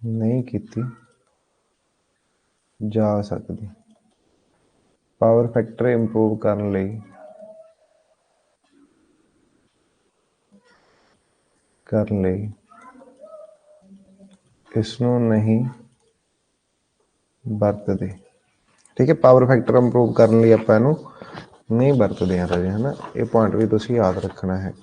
नहीं की जा सकती। पावर फैक्टर इंप्रूव करने ਇਸ ਨੂੰ ਨਹੀਂ ਵਰਤਦੇ। ਠੀਕ ਹੈ, ਪਾਵਰ ਫੈਕਟਰ ਇੰਪਰੂਵ ਕਰਨ ਲਈ ਆਪਾਂ ਇਹਨੂੰ ਨਹੀਂ ਵਰਤਦੇ ਹਾਂ ਰਾਜੇ, ਹੈ ਨਾ। ਇਹ ਪੁਆਇੰਟ ਵੀ ਤੁਸੀਂ ਯਾਦ ਰੱਖਣਾ ਹੈ।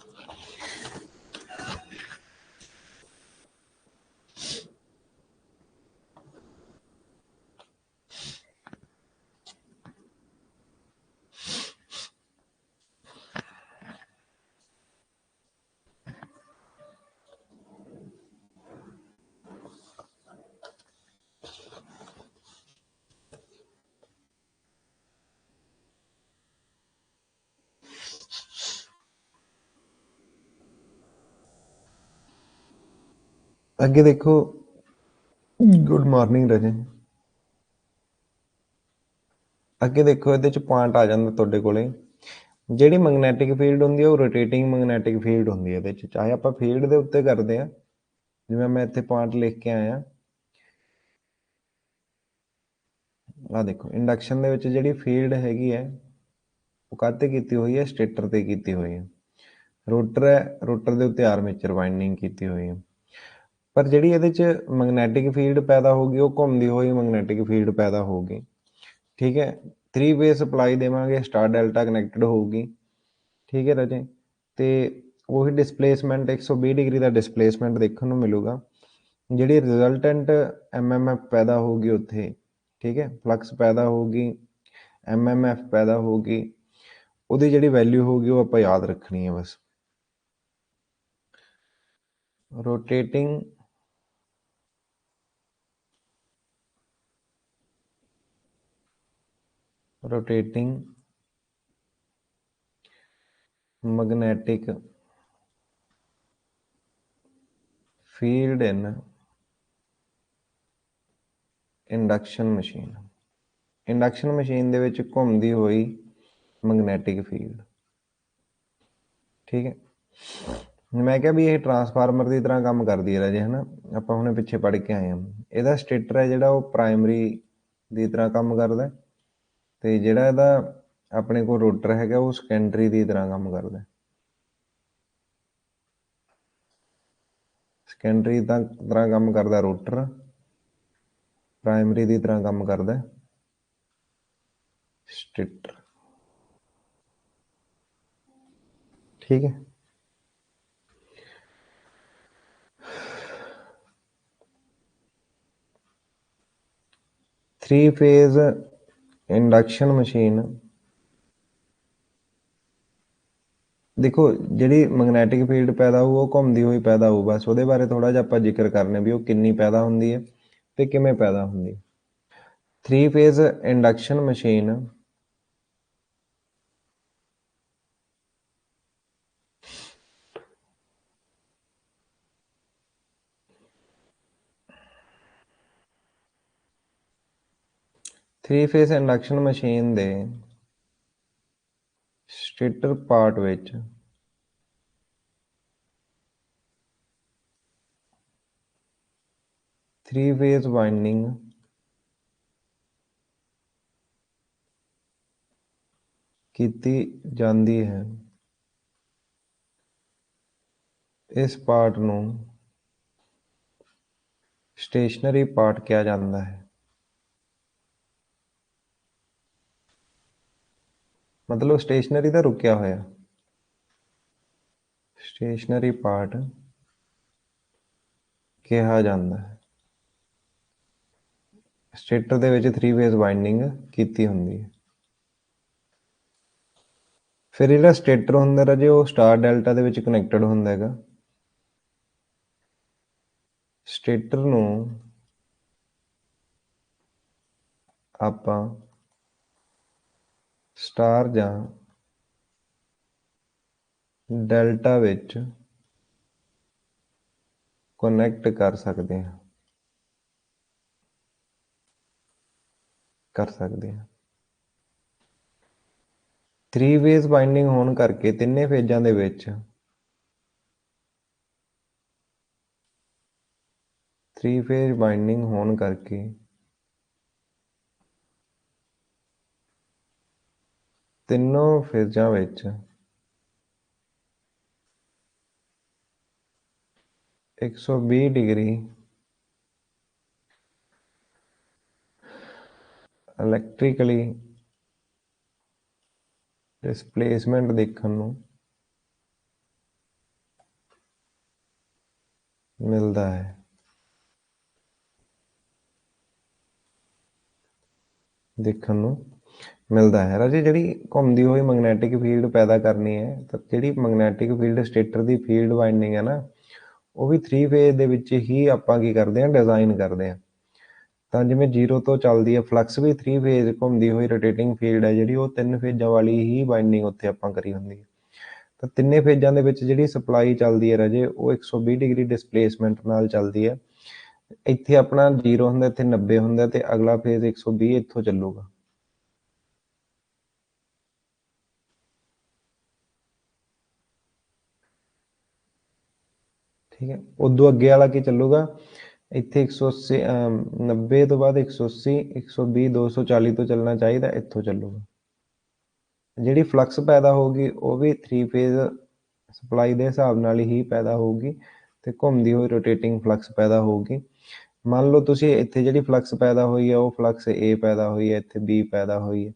ਅੱਗੇ ਦੇਖੋ, ਗੁੱਡ ਮਾਰਨਿੰਗ ਰਾਜੇ। ਅੱਗੇ ਦੇਖੋ, ਇਹਦੇ ਚ ਪੁਆਇੰਟ ਆ ਜਾਂਦਾ ਤੁਹਾਡੇ ਕੋਲੇ, ਜਿਹੜੀ ਮੈਗਨੈਟਿਕ ਫੀਲਡ ਹੁੰਦੀ ਹੈ ਉਹ ਰੋਟੇਟਿੰਗ ਮੈਗਨੈਟਿਕ ਫੀਲਡ ਹੁੰਦੀ ਹੈ। ਇਹਦੇ ਚ ਚਾਹੇ ਆਪਾਂ ਫੀਲਡ ਦੇ ਉੱਤੇ ਕਰਦੇ ਆ, ਜਿਵੇਂ ਮੈਂ ਇੱਥੇ ਪੁਆਇੰਟ ਲਿਖ ਕੇ ਆਇਆ, ਆਹ ਦੇਖੋ ਇੰਡਕਸ਼ਨ ਦੇ ਵਿੱਚ ਜਿਹੜੀ ਫੀਲਡ ਹੈਗੀ ਹੈ ਉਹ ਕਾਹਤੇ ਕੀਤੀ ਹੋਈ ਹੈ, ਸਟੇਟਰ ਤੇ ਕੀਤੀ ਹੋਈ ਹੈ। ਰੋਟਰ ਹੈ, ਰੋਟਰ ਦੇ ਉੱਤੇ ਆਰਮੇਚਰ ਵਾਈਂਡਿੰਗ ਕੀਤੀ ਹੋਈ ਹੈ। ਪਰ ਜਿਹੜੀ ਇਹਦੇ ਚ ਮੈਗਨੈਟਿਕ ਫੀਲਡ ਪੈਦਾ ਹੋਊਗੀ ਉਹ ਘੁੰਮਦੀ ਹੋਈ ਮੈਗਨੈਟਿਕ ਫੀਲਡ ਪੈਦਾ ਹੋਊਗੀ। ਠੀਕ ਹੈ, 3 ਫੇਜ਼ ਸਪਲਾਈ ਦੇਵਾਂਗੇ, ਸਟਾਰ ਡੈਲਟਾ ਕਨੈਕਟਡ ਹੋਊਗੀ। ਠੀਕ ਹੈ ਰਾਜੇ, ਤੇ ਉਹੀ ਡਿਸਪਲੇਸਮੈਂਟ 120 ਡਿਗਰੀ ਦਾ ਡਿਸਪਲੇਸਮੈਂਟ ਦੇਖਣ ਨੂੰ ਮਿਲੂਗਾ। ਜਿਹੜੀ ਰਿਜ਼ਲਟੈਂਟ MMF ਪੈਦਾ ਹੋਊਗੀ ਉੱਥੇ, ਠੀਕ ਹੈ, ਫਲਕਸ ਪੈਦਾ ਹੋਊਗੀ, MMF ਪੈਦਾ ਹੋਊਗੀ, ਉਹਦੀ ਜਿਹੜੀ ਵੈਲਿਊ ਹੋਊਗੀ ਉਹ ਆਪਾਂ ਯਾਦ ਰੱਖਣੀ ਹੈ ਬਸ। Rotating magnetic field in induction machine. Induction machine ਦੇ ਵਿੱਚ ਘੁੰਮਦੀ ਹੋਈ ਮੈਗਨੈਟਿਕ ਫੀਲਡ। ਠੀਕ ਹੈ, ਮੈਂ ਕਿਹਾ ਵੀ ਇਹ ਟਰਾਂਸਫਾਰਮਰ ਦੀ ਤਰ੍ਹਾਂ ਕੰਮ ਕਰਦੀ ਹੈ ਰਾਜੇ, ਹਨਾ। ਆਪਾਂ ਹੁਣੇ ਪਿੱਛੇ ਪੜ੍ਹ ਕੇ ਆਏ ਹਾਂ। ਇਹਦਾ ਸਟੇਟਰ ਹੈ ਜਿਹੜਾ ਉਹ ਪ੍ਰਾਇਮਰੀ ਦੀ ਤਰ੍ਹਾਂ ਕੰਮ ਕਰਦਾ, ਤੇ ਜਿਹੜਾ ਇਹਦਾ ਆਪਣੇ ਕੋਲ ਰੋਟਰ ਹੈਗਾ ਉਹ ਸੈਕੰਡਰੀ ਦੀ ਤਰ੍ਹਾਂ ਕੰਮ ਕਰਦਾ। ਸੈਕੰਡਰੀ ਦੀ ਤਰ੍ਹਾਂ ਕੰਮ ਕਰਦਾ ਰੋਟਰ, ਪ੍ਰਾਇਮਰੀ ਦੀ ਤਰ੍ਹਾਂ ਕੰਮ ਕਰਦਾ ਸਟੇਟਰ। ਠੀਕ ਹੈ, ਥ੍ਰੀ ਫੇਜ਼ ਇੰਡਕਸ਼ਨ ਮਸ਼ੀਨ। ਦੇਖੋ ਜਿਹੜੀ ਮੈਗਨੈਟਿਕ ਫੀਲਡ ਪੈਦਾ ਹੋਊ ਉਹ ਘੁੰਮਦੀ ਹੋਈ ਪੈਦਾ ਹੋਊ, ਬਸ ਉਹਦੇ ਬਾਰੇ ਥੋੜਾ ਜਿਹਾ ਆਪਾਂ ਜ਼ਿਕਰ ਕਰਨੇ ਵੀ ਉਹ ਕਿੰਨੀ ਪੈਦਾ ਹੁੰਦੀ ਹੈ ਤੇ ਕਿਵੇਂ ਪੈਦਾ ਹੁੰਦੀ ਹੈ। ਥ੍ਰੀ ਫੇਜ਼ ਇੰਡਕਸ਼ਨ ਮਸ਼ੀਨ ਦੇ ਸਟੇਟਰ ਪਾਰਟ ਵਿੱਚ ਥ੍ਰੀ ਫੇਜ਼ ਵਾਈਂਡਿੰਗ ਕੀਤੀ ਜਾਂਦੀ ਹੈ। ਇਸ ਪਾਰਟ ਨੂੰ ਸਟੇਸ਼ਨਰੀ ਪਾਰਟ ਕਿਹਾ ਜਾਂਦਾ ਹੈ। ਮਤਲਬ ਸਟੇਸ਼ਨਰੀ ਦਾ ਰੁਕਿਆ ਹੋਇਆ, ਸਟੇਸ਼ਨਰੀ ਪਾਰਟ ਕਿਹਾ ਜਾਂਦਾ ਹੈ। ਸਟੇਟਰ ਦੇ ਵਿੱਚ ਥ੍ਰੀ ਫੇਜ਼ ਵਾਈਂਡਿੰਗ ਕੀਤੀ ਹੁੰਦੀ ਹੈ। ਫਿਰ ਜਿਹੜਾ ਸਟੇਟਰ ਹੁੰਦਾ ਰਾਜੇ ਉਹ ਸਟਾਰ ਡੈਲਟਾ ਦੇ ਵਿੱਚ ਕਨੈਕਟਡ ਹੁੰਦਾ ਹੈਗਾ। ਸਟੇਟਰ ਨੂੰ ਆਪਾਂ ਸਟਾਰ ਜਾਂ ਡੈਲਟਾ ਵਿੱਚ ਕਨੈਕਟ ਕਰ ਸਕਦੇ ਹਾਂ, ਥ੍ਰੀ ਫੇਜ਼ ਵਾਈਂਡਿੰਗ ਹੋਣ ਕਰਕੇ ਤਿੰਨੇ ਫੇਜ਼ਾਂ ਦੇ ਵਿੱਚ ਥ੍ਰੀ ਫੇਜ਼ ਵਾਈਂਡਿੰਗ ਹੋਣ ਕਰਕੇ ਤਿੰਨੋਂ ਫੇਜ਼ਾਂ ਵਿੱਚ 120 ਡਿਗਰੀ ਇਲੈਕਟ੍ਰੀਕਲੀ ਡਿਸਪਲੇਸਮੈਂਟ ਦੇਖਣ ਨੂੰ ਮਿਲਦਾ ਹੈ। ਦੇਖਣ ਨੂੰ ਮਿਲਦਾ ਹੈ ਰਾਜੇ। ਜਿਹੜੀ ਘੁੰਮਦੀ ਹੋਈ ਮੈਗਨੈਟਿਕ ਫੀਲਡ ਪੈਦਾ ਕਰਨੀ ਹੈ, ਤਾਂ ਜਿਹੜੀ ਮੈਗਨੈਟਿਕ ਫੀਲਡ ਸਟੇਟਰ ਦੀ ਫੀਲਡ ਵਾਈਂਡਿੰਗ ਹੈ ਨਾ, ਉਹ ਵੀ 3 ਫੇਜ਼ ਦੇ ਵਿੱਚ ਹੀ ਆਪਾਂ ਕੀ ਕਰਦੇ ਹਾਂ, ਡਿਜ਼ਾਈਨ ਕਰਦੇ ਹਾਂ। ਤਾਂ ਜਿਵੇਂ 0 ਤੋਂ ਚੱਲਦੀ ਹੈ ਫਲਕਸ ਵੀ 3 ਫੇਜ਼ ਘੁੰਮਦੀ ਹੋਈ ਰੋਟੇਟਿੰਗ ਫੀਲਡ ਹੈ ਜਿਹੜੀ, ਉਹ 3 ਫੇਜ਼ਾਂ ਵਾਲੀ ਹੀ ਵਾਈਂਡਿੰਗ ਉੱਥੇ ਆਪਾਂ ਕਰੀ ਹੁੰਦੀ ਹੈ। ਤਾਂ ਤਿੰਨੇ ਫੇਜ਼ਾਂ ਦੇ ਵਿੱਚ ਜਿਹੜੀ ਸਪਲਾਈ ਚੱਲਦੀ ਹੈ ਰਾਜੇ, ਉਹ 120 ਡਿਗਰੀ ਡਿਸਪਲੇਸਮੈਂਟ ਨਾਲ ਚੱਲਦੀ ਹੈ। ਇੱਥੇ ਆਪਣਾ 0 ਹੁੰਦਾ, ਇੱਥੇ 90 ਹੁੰਦਾ, ਤੇ ਅਗਲਾ ਫੇਜ਼ 120 ਇੱਥੋਂ ਚੱਲੂਗਾ। ਠੀਕ ਹੈ, ਉਦੋਂ ਅੱਗੇ ਵਾਲਾ ਕੀ ਚੱਲੂਗਾ, ਇੱਥੇ 180 90 ਤੋਂ ਬਾਅਦ 180 120 240 ਤੋਂ ਚੱਲਣਾ ਚਾਹੀਦਾ, ਇੱਥੋਂ ਚੱਲੂਗਾ। ਜਿਹੜੀ ਫਲਕਸ ਪੈਦਾ ਹੋਊਗੀ ਉਹ ਵੀ 3 ਫੇਜ਼ ਸਪਲਾਈ ਦੇ ਹਿਸਾਬ ਨਾਲ ਹੀ ਪੈਦਾ ਹੋਊਗੀ, ਤੇ ਘੁੰਮਦੀ ਹੋਈ ਰੋਟੇਟਿੰਗ ਫਲਕਸ ਪੈਦਾ ਹੋਊਗੀ। ਮੰਨ ਲਓ ਤੁਸੀਂ ਇੱਥੇ ਜਿਹੜੀ ਫਲਕਸ ਪੈਦਾ ਹੋਈ ਹੈ ਉਹ ਫਲਕਸ A ਪੈਦਾ ਹੋਈ ਹੈ, ਇੱਥੇ B ਪੈਦਾ ਹੋਈ ਹੈ,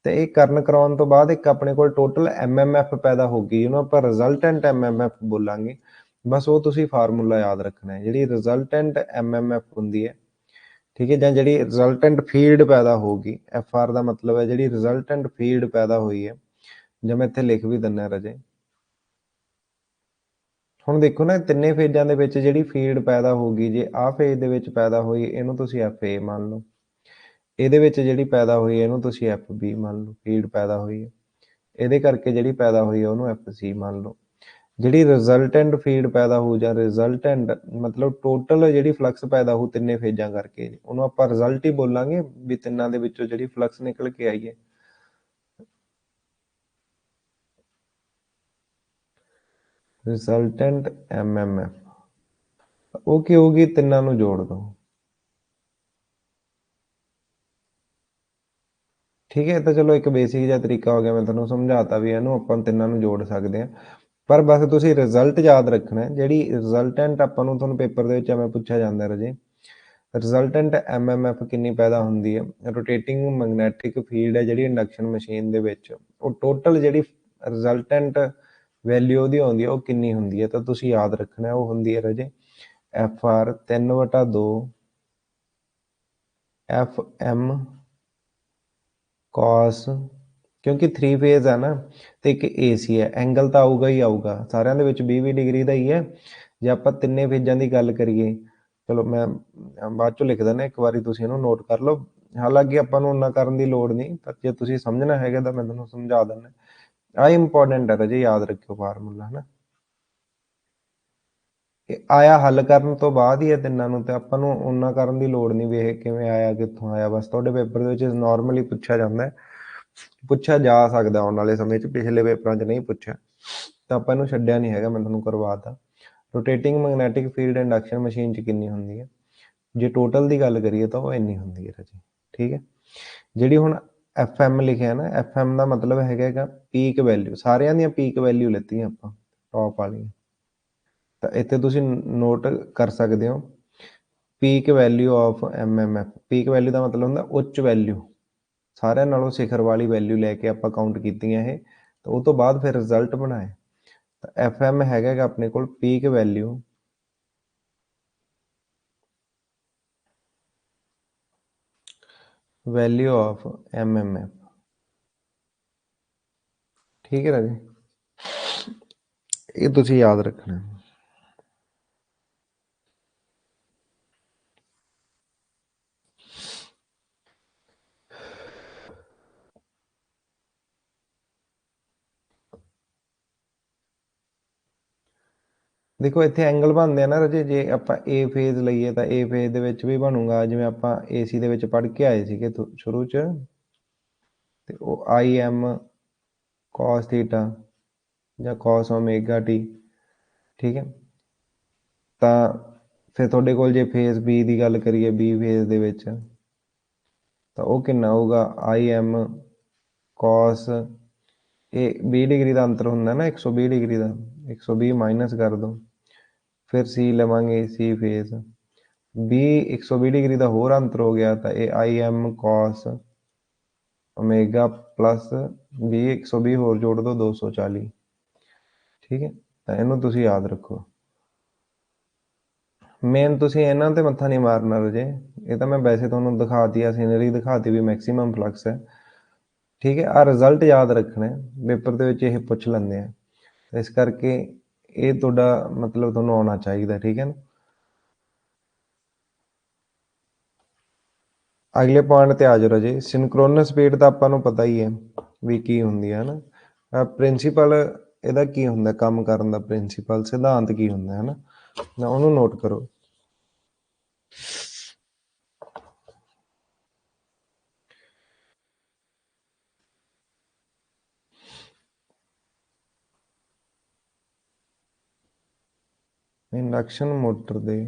ਤੇ ਇਹ ਕਰਨ ਕਰਾਉਣ ਤੋਂ ਬਾਅਦ ਇੱਕ ਆਪਣੇ ਕੋਲ ਟੋਟਲ MMF ਪੈਦਾ ਹੋਊਗੀ, ਜਿਹਨੂੰ ਆਪਾਂ ਰਿਜ਼ਲਟੈਂਟ MMF ਬੋਲਾਂਗੇ। ਬਸ ਉਹ ਤੁਸੀਂ ਫਾਰਮੂਲਾ ਯਾਦ ਰੱਖਣਾ ਹੈ, ਜਿਹੜੀ ਰਿਜ਼ਲਟੈਂਟ MMF ਹੁੰਦੀ ਹੈ, ਠੀਕ ਹੈ, ਜਾਂ ਜਿਹੜੀ ਰਿਜ਼ਲਟੈਂਟ ਫੀਲਡ ਪੈਦਾ ਹੋਊਗੀ, FR ਦਾ ਮਤਲਬ ਹੈ ਜਿਹੜੀ ਰਿਜ਼ਲਟੈਂਟ ਫੀਲਡ ਪੈਦਾ ਹੋਈ ਹੈ। ਜਾਂ ਮੈਂ ਇੱਥੇ ਲਿਖ ਵੀ ਦਿੰਦਾ ਰਾਜੇ। ਹੁਣ ਦੇਖੋ ਨਾ, ਤਿੰਨੇ ਫੇਜ਼ਾਂ ਦੇ ਵਿੱਚ ਜਿਹੜੀ ਫੀਲਡ ਪੈਦਾ ਹੋਊਗੀ, ਜੇ ਆਹ ਫੇਜ਼ ਦੇ ਵਿੱਚ ਪੈਦਾ ਹੋਈ ਇਹਨੂੰ ਤੁਸੀਂ FA ਮੰਨ ਲਓ, ਇਹਦੇ ਵਿੱਚ ਜਿਹੜੀ ਪੈਦਾ ਹੋਈ ਇਹਨੂੰ ਤੁਸੀਂ FB ਮੰਨ ਲਓ, ਫੀਲਡ ਪੈਦਾ ਹੋਈ ਹੈ। ਇਹਦੇ ਕਰਕੇ ਜਿਹੜੀ ਪੈਦਾ ਹੋਈ ਹੈ ਉਹਨੂੰ FC ਮੰਨ ਲਓ। ਜਿਹੜੀ ਰਿਜ਼ਲਟੈਂਟ ਫੀਲਡ ਪੈਦਾ ਹੋ, ਜਾਂ ਰਿਜ਼ਲਟੈਂਟ ਮਤਲਬ ਟੋਟਲ ਜਿਹੜੀ ਫਲਕਸ ਪੈਦਾ ਹੋ ਤਿੰਨੇ ਫੇਜ਼ਾਂ ਕਰਕੇ, ਉਹਨੂੰ ਆਪਾਂ ਰਿਜ਼ਲਟ ਹੀ ਬੋਲਾਂਗੇ, ਵੀ ਤਿੰਨਾਂ ਦੇ ਵਿੱਚੋਂ ਜਿਹੜੀ ਫਲਕਸ ਨਿਕਲ ਕੇ ਆਈ ਹੈ। ਰਿਜ਼ਲਟੈਂਟ MMF ਉਹ ਕੀ ਹੋਊਗੀ, ਤਿੰਨਾਂ ਨੂੰ ਜੋੜ ਦੋ। ਠੀਕ ਹੈ, ਤਾਂ ਚਲੋ ਇੱਕ ਬੇਸਿਕ ਜਿਹਾ ਤਰੀਕਾ ਹੋ ਗਿਆ, ਮੈਂ ਤੁਹਾਨੂੰ ਸਮਝਾਤਾ ਵੀ ਇਹਨੂੰ ਆਪਾਂ ਤਿੰਨਾਂ ਨੂੰ ਜੋੜ ਸਕਦੇ ਹਾਂ। ਪਰ ਬਸ ਤੁਸੀਂ ਰਿਜ਼ਲਟ ਯਾਦ ਰੱਖਣਾ, ਜਿਹੜੀ ਰਿਜ਼ਲਟੈਂਟ ਆਪਾਂ ਨੂੰ ਤੁਹਾਨੂੰ ਪੇਪਰ ਦੇ ਵਿੱਚ ਐਵੇਂ ਪੁੱਛਿਆ ਜਾਂਦਾ ਰਾਜੇ, ਰਿਜ਼ਲਟੈਂਟ MMF ਕਿੰਨੀ ਪੈਦਾ ਹੁੰਦੀ ਹੈ, ਰੋਟੇਟਿੰਗ ਮੈਗਨੈਟਿਕ ਫੀਲਡ ਹੈ ਜਿਹੜੀ ਇੰਡਕਸ਼ਨ ਮਸ਼ੀਨ ਦੇ ਵਿੱਚ, ਉਹ ਟੋਟਲ ਜਿਹੜੀ ਰਿਜ਼ਲਟੈਂਟ ਵੈਲਿਊ ਉਹਦੀ ਆਉਂਦੀ ਹੈ ਉਹ ਕਿੰਨੀ ਹੁੰਦੀ ਹੈ। ਤਾਂ ਤੁਸੀਂ ਯਾਦ ਰੱਖਣਾ, ਉਹ ਹੁੰਦੀ ਹੈ ਰਾਜੇ FR 3/2 FM cos, ਕਿਉਂਕਿ 3 ਫੇਜ਼ ਹੈ ਨਾ, ਤੇ ਇੱਕ AC ਹੈ, ਐਂਗਲ ਤਾਂ ਆਊਗਾ ਹੀ ਆਊਗਾ, ਸਾਰਿਆਂ ਦੇ ਵਿੱਚ 20 ਡਿਗਰੀ ਦਾ ਹੀ ਹੈ। ਜੇ ਆਪਾਂ ਤਿੰਨੇ ਫੇਜ਼ਾਂ ਦੀ ਗੱਲ ਕਰੀਏ, ਚਲੋ ਮੈਂ ਬਾਅਦ ਚੋਂ ਲਿਖ ਦਿੰਦਾ, ਇੱਕ ਵਾਰੀ ਤੁਸੀਂ ਇਹਨੂੰ ਨੋਟ ਕਰ ਲਓ। ਹਾਲਾਂਕਿ ਆਪਾਂ ਨੂੰ ਉਨਾ ਕਰਨ ਦੀ ਲੋੜ ਨਹੀਂ, ਪਰ ਜੇ ਤੁਸੀਂ ਸਮਝਣਾ ਹੈਗਾ ਤਾਂ ਮੈਂ ਤੁਹਾਨੂੰ ਸਮਝਾ ਦਿੰਦਾ। ਆਹ ਇੰਪੋਰਟੈਂਟ ਹੈ ਰਾਜੇ, ਯਾਦ ਰੱਖਿਓ ਫਾਰਮੂਲਾ ਹੈ ਨਾ। ਆਇਆ ਹੱਲ ਕਰਨ ਤੋਂ ਬਾਅਦ ਹੀ ਹੈ ਤਿੰਨਾਂ ਨੂੰ, ਤੇ ਆਪਾਂ ਨੂੰ ਉਨਾ ਕਰਨ ਦੀ ਲੋੜ ਨਹੀਂ ਵੀ ਇਹ ਕਿਵੇਂ ਆਇਆ, ਕਿੱਥੋਂ ਆਇਆ। ਬਸ ਤੁਹਾਡੇ ਪੇਪਰ ਦੇ ਵਿੱਚ ਨਾਰਮਲੀ ਪੁੱਛਿਆ ਜਾਂਦਾ ਹੈ, ਪੁੱਛਿਆ ਜਾ ਸਕਦਾ ਆਉਣ ਵਾਲੇ ਸਮੇਂ 'ਚ, ਪਿਛਲੇ ਪੇਪਰਾਂ 'ਚ ਨਹੀਂ ਪੁੱਛਿਆ, ਤਾਂ ਆਪਾਂ ਇਹਨੂੰ ਛੱਡਿਆ ਨਹੀਂ ਹੈਗਾ, ਮੈਂ ਤੁਹਾਨੂੰ ਕਰਵਾਤਾ। Rotating magnetic field induction machine 'ਚ ਕਿੰਨੀ ਹੁੰਦੀ ਹੈ, ਜੇ ਟੋਟਲ ਦੀ ਗੱਲ ਕਰੀਏ ਤਾਂ ਉਹ ਇੰਨੀ ਹੁੰਦੀ ਹੈ ਰਾਜੇ। ਠੀਕ ਹੈ, ਜਿਹੜੀ ਹੁਣ FM ਲਿਖਿਆ ਨਾ, FM ਦਾ ਮਤਲਬ ਹੈਗਾ ਪੀਕ ਵੈਲਿਊ, ਸਾਰਿਆਂ ਦੀਆਂ ਪੀਕ ਵੈਲਿਊ ਲੈਤੀਆਂ ਆਪਾਂ ਟੌਪ ਵਾਲੀਆਂ। ਤਾਂ ਇੱਥੇ ਤੁਸੀਂ ਨੋਟ ਕਰ ਸਕਦੇ ਹੋ, peak value of MMF, peak value ਦਾ ਮਤਲਬ ਹੁੰਦਾ ਉੱਚ ਵੈਲਿਊ, ਸਾਰਿਆਂ ਨਾਲੋਂ ਸਿਖਰ ਵਾਲੀ ਵੈਲਿਊ ਲੈ ਕੇ ਆਪਾਂ ਕਾਊਂਟ ਕੀਤੀਆਂ ਇਹ, ਤਾਂ ਉਹ ਤੋਂ ਬਾਅਦ ਫਿਰ ਰਿਜ਼ਲਟ ਬਣਾਏ। ਤਾਂ FM ਹੈਗਾ ਆਪਣੇ ਕੋਲ ਪੀਕ ਵੈਲਿਊ ਆਫ MMF। ਠੀਕ ਹੈ ਰਾਜੇ, ਇਹ ਤੁਸੀਂ ਯਾਦ ਰੱਖਣਾ। ਦੇਖੋ ਇੱਥੇ ਐਂਗਲ ਬਣਦੇ ਆ ਨਾ ਰਾਜੇ, ਜੇ ਆਪਾਂ A ਫੇਜ਼ ਲਈਏ ਤਾਂ A ਫੇਜ਼ ਦੇ ਵਿੱਚ ਵੀ ਬਣੂਗਾ, ਜਿਵੇਂ ਆਪਾਂ AC ਦੇ ਵਿੱਚ ਪੜ੍ਹ ਕੇ ਆਏ ਸੀਗੇ ਸ਼ੁਰੂ 'ਚ, ਤੇ ਉਹ IM cos ਥੀਟਾ ਜਾਂ cos ਓਮੇਗਾ T। ਠੀਕ ਹੈ, ਤਾਂ ਫਿਰ ਤੁਹਾਡੇ ਕੋਲ ਜੇ ਫੇਜ਼ B ਦੀ ਗੱਲ ਕਰੀਏ, B ਫੇਜ਼ ਦੇ ਵਿੱਚ, ਤਾਂ ਉਹ ਕਿੰਨਾ ਹੋਊਗਾ, IM cos, ਇਹ 20 ਡਿਗਰੀ ਦਾ ਅੰਤਰ ਹੁੰਦਾ ਨਾ, 120 ਡਿਗਰੀ ਦਾ, 120 ਮਾਈਨਸ ਕਰ ਦੋ, ਫਿਰ C ਲਵਾਂਗੇ, C ਫੇਜ਼ B 120 ਡਿਗਰੀ ਦਾ ਹੋਰ ਅੰਤਰ ਹੋ ਗਿਆ, ਤਾਂ ਇਹ IM cos ओमेगा प्लस 20 120 होर जोड़ दो 240। ठीक है, तो इनू तुसी याद रखो। मेन तुसी इन्हां ते मत्था नहीं मारना रजे, ये तो मैं वैसे तुहानू दिखाती है सीनरी, दिखाती भी मैक्सीमम फ्लक्स है। ठीक है, आ रिजल्ट याद रखना है, पेपर दे विच ये पुछ लैंदे आ, इस करके ये तुहाडा मतलब तुहानू आउणा चाहिए। ठीक है ना। अगले पॉइंट ते आ जाओ राजे, सिनक्रोनस स्पीड तो आपां नू पता ही है भी की हुंदी है ना। प्रिंसीपल ਇਹਦਾ ਕੀ ਹੁੰਦਾ, ਕੰਮ ਕਰਨ ਦਾ ਪ੍ਰਿੰਸੀਪਲ ਸਿਧਾਂਤ ਕੀ ਹੁੰਦਾ ਹੈ ਨਾ, ਨਾ ਉਹਨੂੰ ਨੋਟ ਕਰੋ। ਇੰਡਕਸ਼ਨ ਮੋਟਰ ਦੇ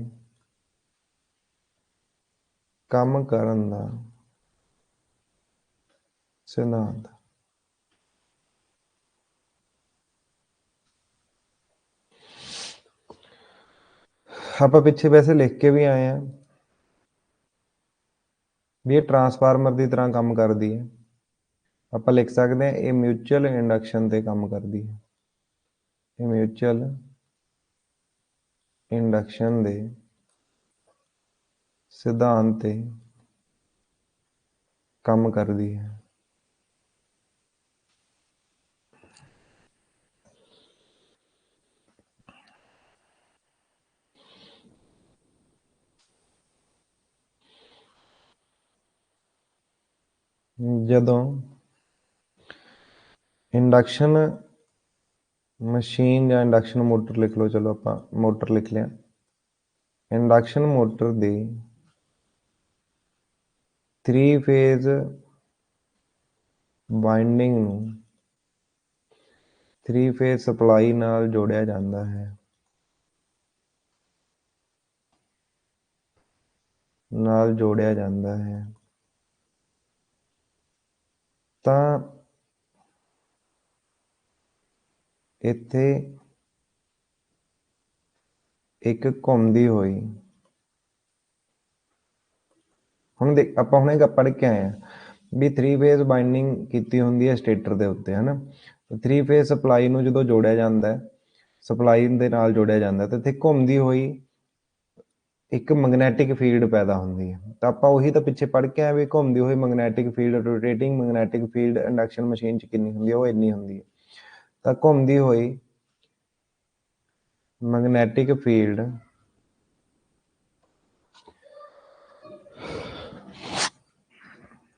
ਕੰਮ ਕਰਨ ਦਾ ਸਿਧਾਂਤ। ਆਪਾਂ ਪਿੱਛੇ ਵੈਸੇ ਲਿਖ ਕੇ ਵੀ ਆਏ ਆ ਵੀ ਇਹ ਟਰਾਂਸਫਾਰਮਰ ਦੀ ਤਰ੍ਹਾਂ ਕੰਮ ਕਰਦੀ ਹੈ। ਆਪਾਂ ਲਿਖ ਸਕਦੇ ਹਾਂ ਇਹ ਮਿਊਚੁਅਲ ਇੰਡਕਸ਼ਨ ਤੇ ਕੰਮ ਕਰਦੀ ਹੈ। ਇਹ ਮਿਊਚੁਅਲ ਇੰਡਕਸ਼ਨ ਦੇ ਸਿਧਾਂਤ ਤੇ ਕੰਮ ਕਰਦੀ ਹੈ। ਜਦੋਂ इंडक्शन मशीन या इंडक्शन मोटर लिख लो, चलो आप मोटर लिख लिया। इंडक्शन मोटर दी 3 फेज वाइंडिंग नू 3 फेज सप्लाई नाल जोड़िया जाता है, नाल जोड़िया जाता है। तो इत्थे एक घूमती हुई, हुण देख आपां हुणे पढ़ के आए हैं भी 3 फेज बाइंडिंग की होंगी है स्टेटर के उत्ते, है ना। 3 फेज सप्लाई नू जो जोड़िया जाता है, सप्लाई दे नाल जोड़िया जाता है, तो इत्थे घूमती हुई एक मैगनैटिक फील्ड पैदा होंगी है। तो आप उही तो पिछे पढ़ के आए भी घूमती हुई magnetic field, rotating magnetic field induction machine च कितनी होंगी है, वो इन्नी होंगी है। तो घूमती हुई मैगनैटिक फील्ड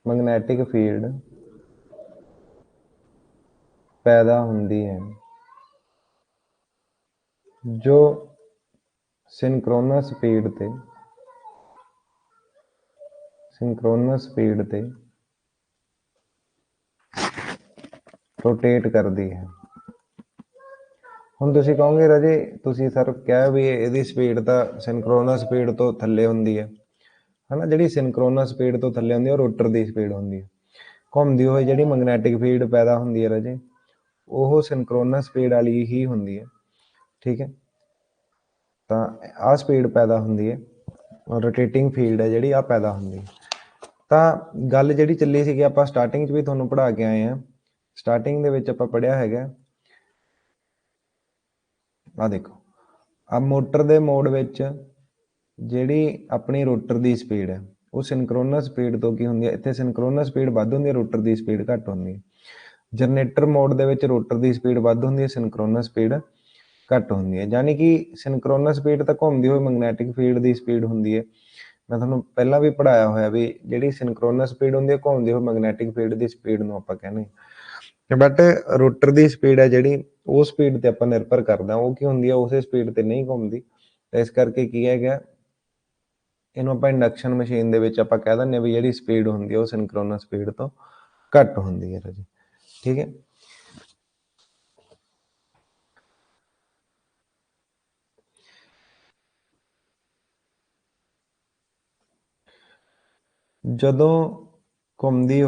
मैगनैटिक फील्ड पैदा होंदी है जो सिंक्रोनस स्पीड ते रोटेट करती है। हुण तुसीं कहोगे राजे तुसीं सर क्या भी इहदी स्पीड तो सिंक्रोनस स्पीड तो थल्ले होंदी है ना, जिहड़ी सिंक्रोनस स्पीड तो थल्ले होंदी है रोटर की स्पीड होंदी है। घूमती हुई जिहड़ी मैगनैटिक फील्ड पैदा होंदी है राजे, वो सिंक्रोनस स्पीड वाली ही होंदी है। ठीक है, तो आ स्पीड पैदा होंदी है, रोटेटिंग फील्ड है जिहड़ी आ पैदा होंदी है। तो गल जिहड़ी चली सी आपां स्टार्टिंग भी तुहानूं पढ़ा के आए हैं, स्टार्टिंग दे विच आपां पढ़िया हैगा आ देखो, अब मोटर दे मोड विच जिहड़ी अपनी रोटर की स्पीड है वो सिंक्रोनस स्पीड तो की होंदी है, इत्थे सिंक्रोनस स्पीड वध होंदी है, रोटर की स्पीड घट होंदी है। जनरेटर मोड दे विच रोटर की स्पीड वध होंदी है, सिंक्रोनस स्पीड घट होंदी है। यानी कि सिंक्रोनस स्पीड तो घूमती हुई मैगनैटिक फील्ड की स्पीड होंदी है। मैं तुहानूं पहलां भी पढ़ाया होया भी जिहड़ी सिंक्रोनस स्पीड होंदी है घूमती हुई मैगनैटिक फील्ड की स्पीड नूं आपां कहने, बट रोटर की स्पीड है जिहड़ी वो स्पीड ते आपां निर्भर करदा, वो की होंदी है उस स्पीड ते नहीं घूमती। तो इस करके की है गया इहनूं आपां इंडक्शन मशीन दे विच आपां कह दिंदे भी जिहड़ी स्पीड होंदी है वो सिंक्रोनस स्पीड तो घट होंदी है राजी। ठीक है, जदों घूमती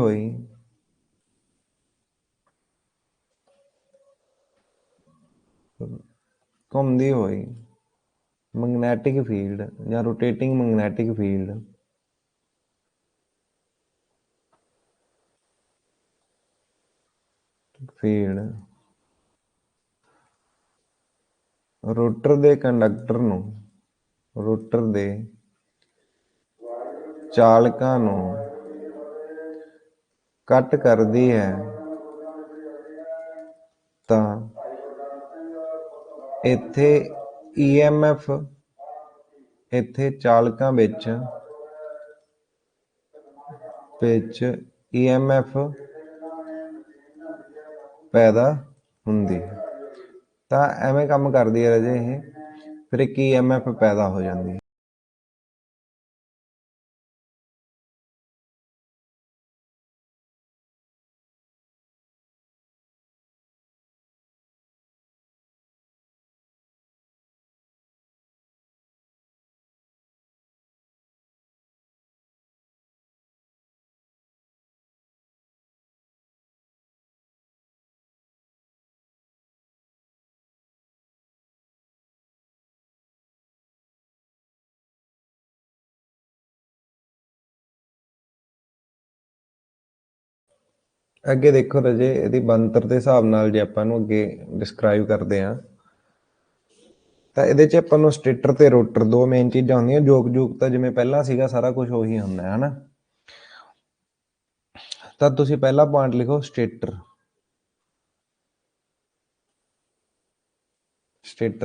हुई मैगनैटिक फील्ड या rotating magnetic field feed rotor ਦੇ ਕੰਡਕਟਰ ਨੂੰ ਰੋਟਰ ਦੇ ਚਾਲਕਾਂ ਨੂੰ ਕੱਟ ਕਰਦੀ ਹੈ ਤਾਂ ਇੱਥੇ EMF ਇੱਥੇ ਚਾਲਕਾਂ ਵਿੱਚ EMF ਪੈਦਾ ਹੁੰਦੀ ਹੈ। ਤਾਂ ਐਵੇਂ ਕੰਮ ਕਰਦੀ ਹੈ ਰਾਜੇ ਇਹ, ਫਿਰ ਇੱਕ EMF ਪੈਦਾ ਹੋ ਜਾਂਦੀ ਹੈ। ਅੱਗੇ ਦੇਖੋ ਰਾਜੇ, ਇਹਦੀ ਬਣਤਰ ਦੇ ਹਿਸਾਬ ਨਾਲ ਜੇ ਆਪਾਂ ਨੂੰ ਅੱਗੇ ਡਿਸਕ੍ਰਾਈਬ ਕਰਦੇ ਹਾਂ ਤਾਂ ਇਹਦੇ 'ਚ ਆਪਾਂ ਨੂੰ ਸਟੇਟਰ ਤੇ ਰੋਟਰ ਦੋ ਮੇਨ ਚੀਜ਼ਾਂ ਹੁੰਦੀਆਂ। ਜੋਗ ਤਾਂ ਜਿਵੇਂ ਪਹਿਲਾਂ ਸੀਗਾ ਸਾਰਾ ਕੁਝ ਉਹੀ ਹੁੰਦਾ ਹੈ ਨਾ। ਤਾਂ ਤੁਸੀਂ ਪਹਿਲਾ ਪੁਆਇੰਟ ਲਿਖੋ ਸਟੇਟਰ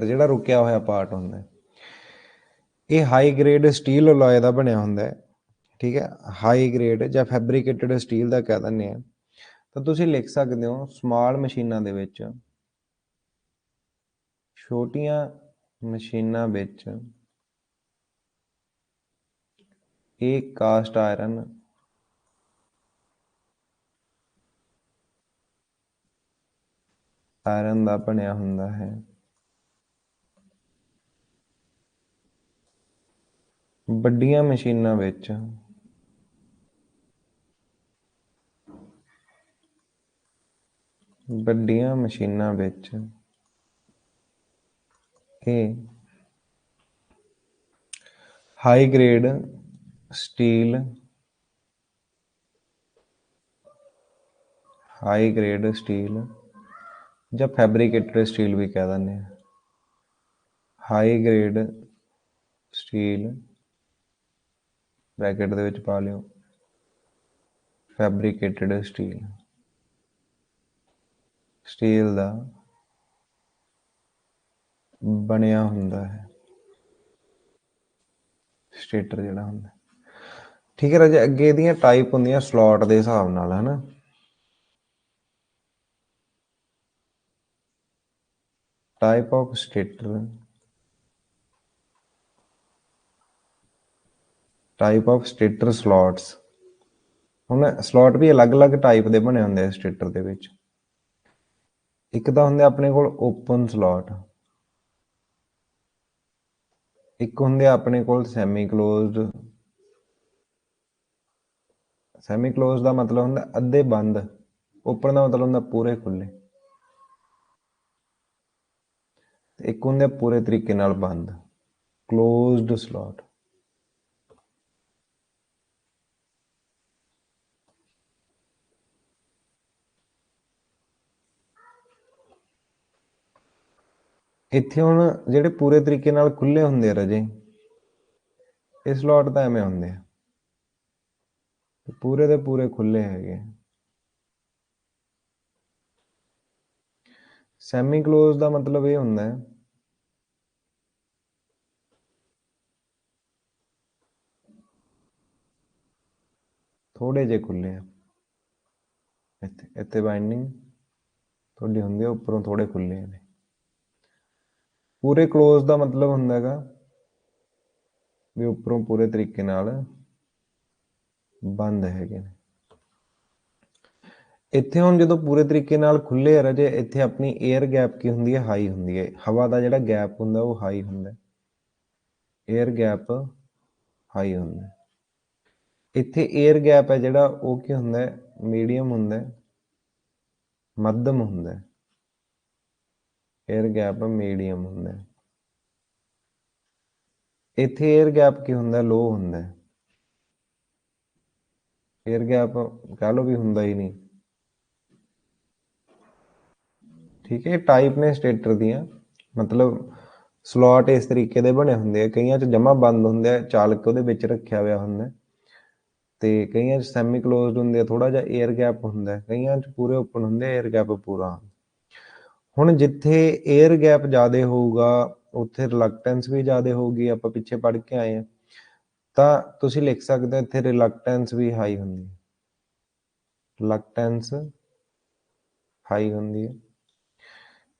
ਜਿਹੜਾ ਰੁਕਿਆ ਹੋਇਆ ਪਾਰਟ ਹੁੰਦਾ। ਇਹ ਹਾਈ ਗ੍ਰੇਡ ਸਟੀਲ ਅਲੋਏ ਦਾ ਬਣਿਆ ਹੁੰਦਾ ਹੈ, ਠੀਕ ਹੈ। ਹਾਈ ਗ੍ਰੇਡ ਜਾਂ ਫੈਬਰੀਕੇਟਡ ਸਟੀਲ ਦਾ ਕਹਿ ਦਿੰਦੇ ਆ। ਤਾਂ ਤੁਸੀਂ ਲਿਖ ਸਕਦੇ ਹੋ ਸਮਾਲ ਮਸ਼ੀਨਾਂ ਦੇ ਵਿੱਚ, ਛੋਟੀਆਂ ਮਸ਼ੀਨਾਂ ਵਿੱਚ ਇਹ ਕਾਸਟ ਆਇਰਨ ਦਾ ਬਣਿਆ ਹੁੰਦਾ ਹੈ। ਵੱਡੀਆਂ ਮਸ਼ੀਨਾਂ ਵਿੱਚ ਇਹ ਹਾਈ ਗ੍ਰੇਡ ਸਟੀਲ ਜਾਂ ਫੈਬਰੀਕੇਟਡ ਸਟੀਲ ਵੀ ਕਹਿ ਦਿੰਦੇ ਆ। ਹਾਈ ਗ੍ਰੇਡ ਸਟੀਲ ਬ੍ਰੈਕਟ ਦੇ ਵਿੱਚ ਪਾ ਲਿਓ, ਫੈਬਰੀਕੇਟਡ ਸਟੀਲ ਦਾ ਬਣਿਆ ਹੁੰਦਾ ਹੈ ਸਟੇਟਰ ਜਿਹੜਾ ਹੁੰਦਾ, ਠੀਕ ਹੈ ਰਾਜੇ। ਅੱਗੇ ਇਹਦੀਆਂ ਟਾਈਪ ਹੁੰਦੀਆਂ ਸਲੋਟ ਦੇ ਹਿਸਾਬ ਨਾਲ, ਹੈ ਨਾ। Type of stator, slots. ਹੁਣ ਸਲੋਟ ਵੀ ਅਲੱਗ-ਅਲੱਗ ਟਾਈਪ ਦੇ ਬਣੇ ਹੁੰਦੇ ਆ ਸਟੇਟਰ ਦੇ ਵਿੱਚ। ਇੱਕ ਤਾਂ ਹੁੰਦੇ ਆਪਣੇ ਕੋਲ ਓਪਨ ਸਲੋਟ, ਇੱਕ ਹੁੰਦੇ ਆਪਣੇ ਕੋਲ ਸੈਮੀ ਕਲੋਜ਼ਡ ਦਾ ਮਤਲਬ ਹੁੰਦਾ ਅੱਧੇ ਬੰਦ, ਓਪਨ ਦਾ ਮਤਲਬ ਹੁੰਦਾ ਪੂਰੇ ਖੁੱਲੇ, ਇੱਕ ਹੁੰਦੇ ਪੂਰੇ ਤਰੀਕੇ ਨਾਲ ਬੰਦ, ਕਲੋਜ਼ਡ ਸਲੋਟ। ਇੱਥੇ ਹੁਣ ਜਿਹੜੇ ਪੂਰੇ ਤਰੀਕੇ ਨਾਲ ਖੁੱਲੇ ਹੁੰਦੇ ਆ ਰਾਜੇ, ਇਹ ਸਲੋਟ ਤਾਂ ਐਵੇਂ ਹੁੰਦੇ ਆ, ਪੂਰੇ ਦੇ ਪੂਰੇ ਖੁੱਲੇ ਹੈਗੇ। ਸੈਮੀ ਕਲੋਜ਼ ਦਾ ਮਤਲਬ ਇਹ ਹੁੰਦਾ ਹੈ ਥੋੜੇ ਜਿਹੇ ਖੁੱਲੇ ਆ, ਇੱਥੇ ਬਾਈਂਡਿੰਗ ਤੁਹਾਡੀ ਹੁੰਦੀ ਹੈ, ਉੱਪਰੋਂ ਥੋੜੇ ਖੁੱਲੇ ਨੇ। ਪੂਰੇ ਕਲੋਜ਼ ਦਾ ਮਤਲਬ ਹੁੰਦਾ ਹੈਗਾ ਵੀ ਉੱਪਰੋਂ ਪੂਰੇ ਤਰੀਕੇ ਨਾਲ ਬੰਦ ਹੈਗੇ ਨੇ। ਇੱਥੇ ਹੁਣ ਜਦੋਂ ਪੂਰੇ ਤਰੀਕੇ ਨਾਲ ਖੁੱਲੇ ਆ ਰਾਜੇ, ਇੱਥੇ ਆਪਣੀ 에ਅਰ ਗੈਪ ਕੀ ਹੁੰਦੀ ਹੈ, ਹਾਈ ਹੁੰਦੀ ਹੈ। ਹਵਾ ਦਾ ਜਿਹੜਾ ਗੈਪ ਹੁੰਦਾ ਉਹ ਹਾਈ ਹੁੰਦਾ, 에ਅਰ ਗੈਪ ਹਾਈ ਹੁੰਦਾ। ਇੱਥੇ 에ਅਰ ਗੈਪ ਹੈ ਜਿਹੜਾ ਉਹ ਕੀ ਹੁੰਦਾ, ਮੀਡੀਅਮ ਹੁੰਦਾ, ਮੱਧਮ ਹੁੰਦਾ। 에ਅਰ ਗੈਪ ਮੀਡੀਅਮ ਹੁੰਦਾ। ਇੱਥੇ 에ਅਰ ਗੈਪ ਕੀ ਹੁੰਦਾ, ਲੋ ਹੁੰਦਾ। 에ਅਰ ਗੈਪ ਕਹਿ ਲਓ ਵੀ ਹੁੰਦਾ ਹੀ ਨਹੀਂ, ठीक है, टाइप ने स्टेटर दियां, मतलब ਸਲੋਟ ਇਸ ਤਰੀਕੇ ਦੇ ਬਣੇ ਹੁੰਦੇ ਆ, ਕਈਆਂ 'ਚ ਜਮਾ ਬੰਦ ਹੁੰਦੇ ਆ, ਚਾਲਕ ਉਹਦੇ ਵਿੱਚ ਰੱਖਿਆ ਹੋਇਆ ਹੁੰਦਾ ਤੇ ਕਈਆਂ 'ਚ ਸੈਮੀ ਕਲੋਜ਼ਡ ਹੁੰਦੇ ਆ, ਥੋੜਾ ਜਿਹਾ 에ਅਰ ਗੈਪ ਹੁੰਦਾ, ਕਈਆਂ 'ਚ ਪੂਰੇ ਓਪਨ ਹੁੰਦੇ ਆ, 에ਅਰ ਗੈਪ ਪੂਰਾ। ਹੁਣ ਜਿੱਥੇ 에ਅਰ ਗੈਪ ਜ਼ਿਆਦਾ ਹੋਊਗਾ ਉੱਥੇ ਰਿਲਕਟੈਂਸ ਵੀ ਜ਼ਿਆਦਾ ਹੋਊਗੀ, ਆਪਾਂ ਪਿੱਛੇ ਪੜ੍ਹ ਕੇ ਆਏ ਆ, ਤਾਂ ਤੁਸੀਂ ਲਿਖ ਸਕਦੇ ਹੋ ਇੱਥੇ ਰਿਲਕਟੈਂਸ ਵੀ ਹਾਈ ਹੁੰਦੀ ਹੈ, ਰਿਲਕਟੈਂਸ ਹਾਈ ਹੁੰਦੀ ਹੈ।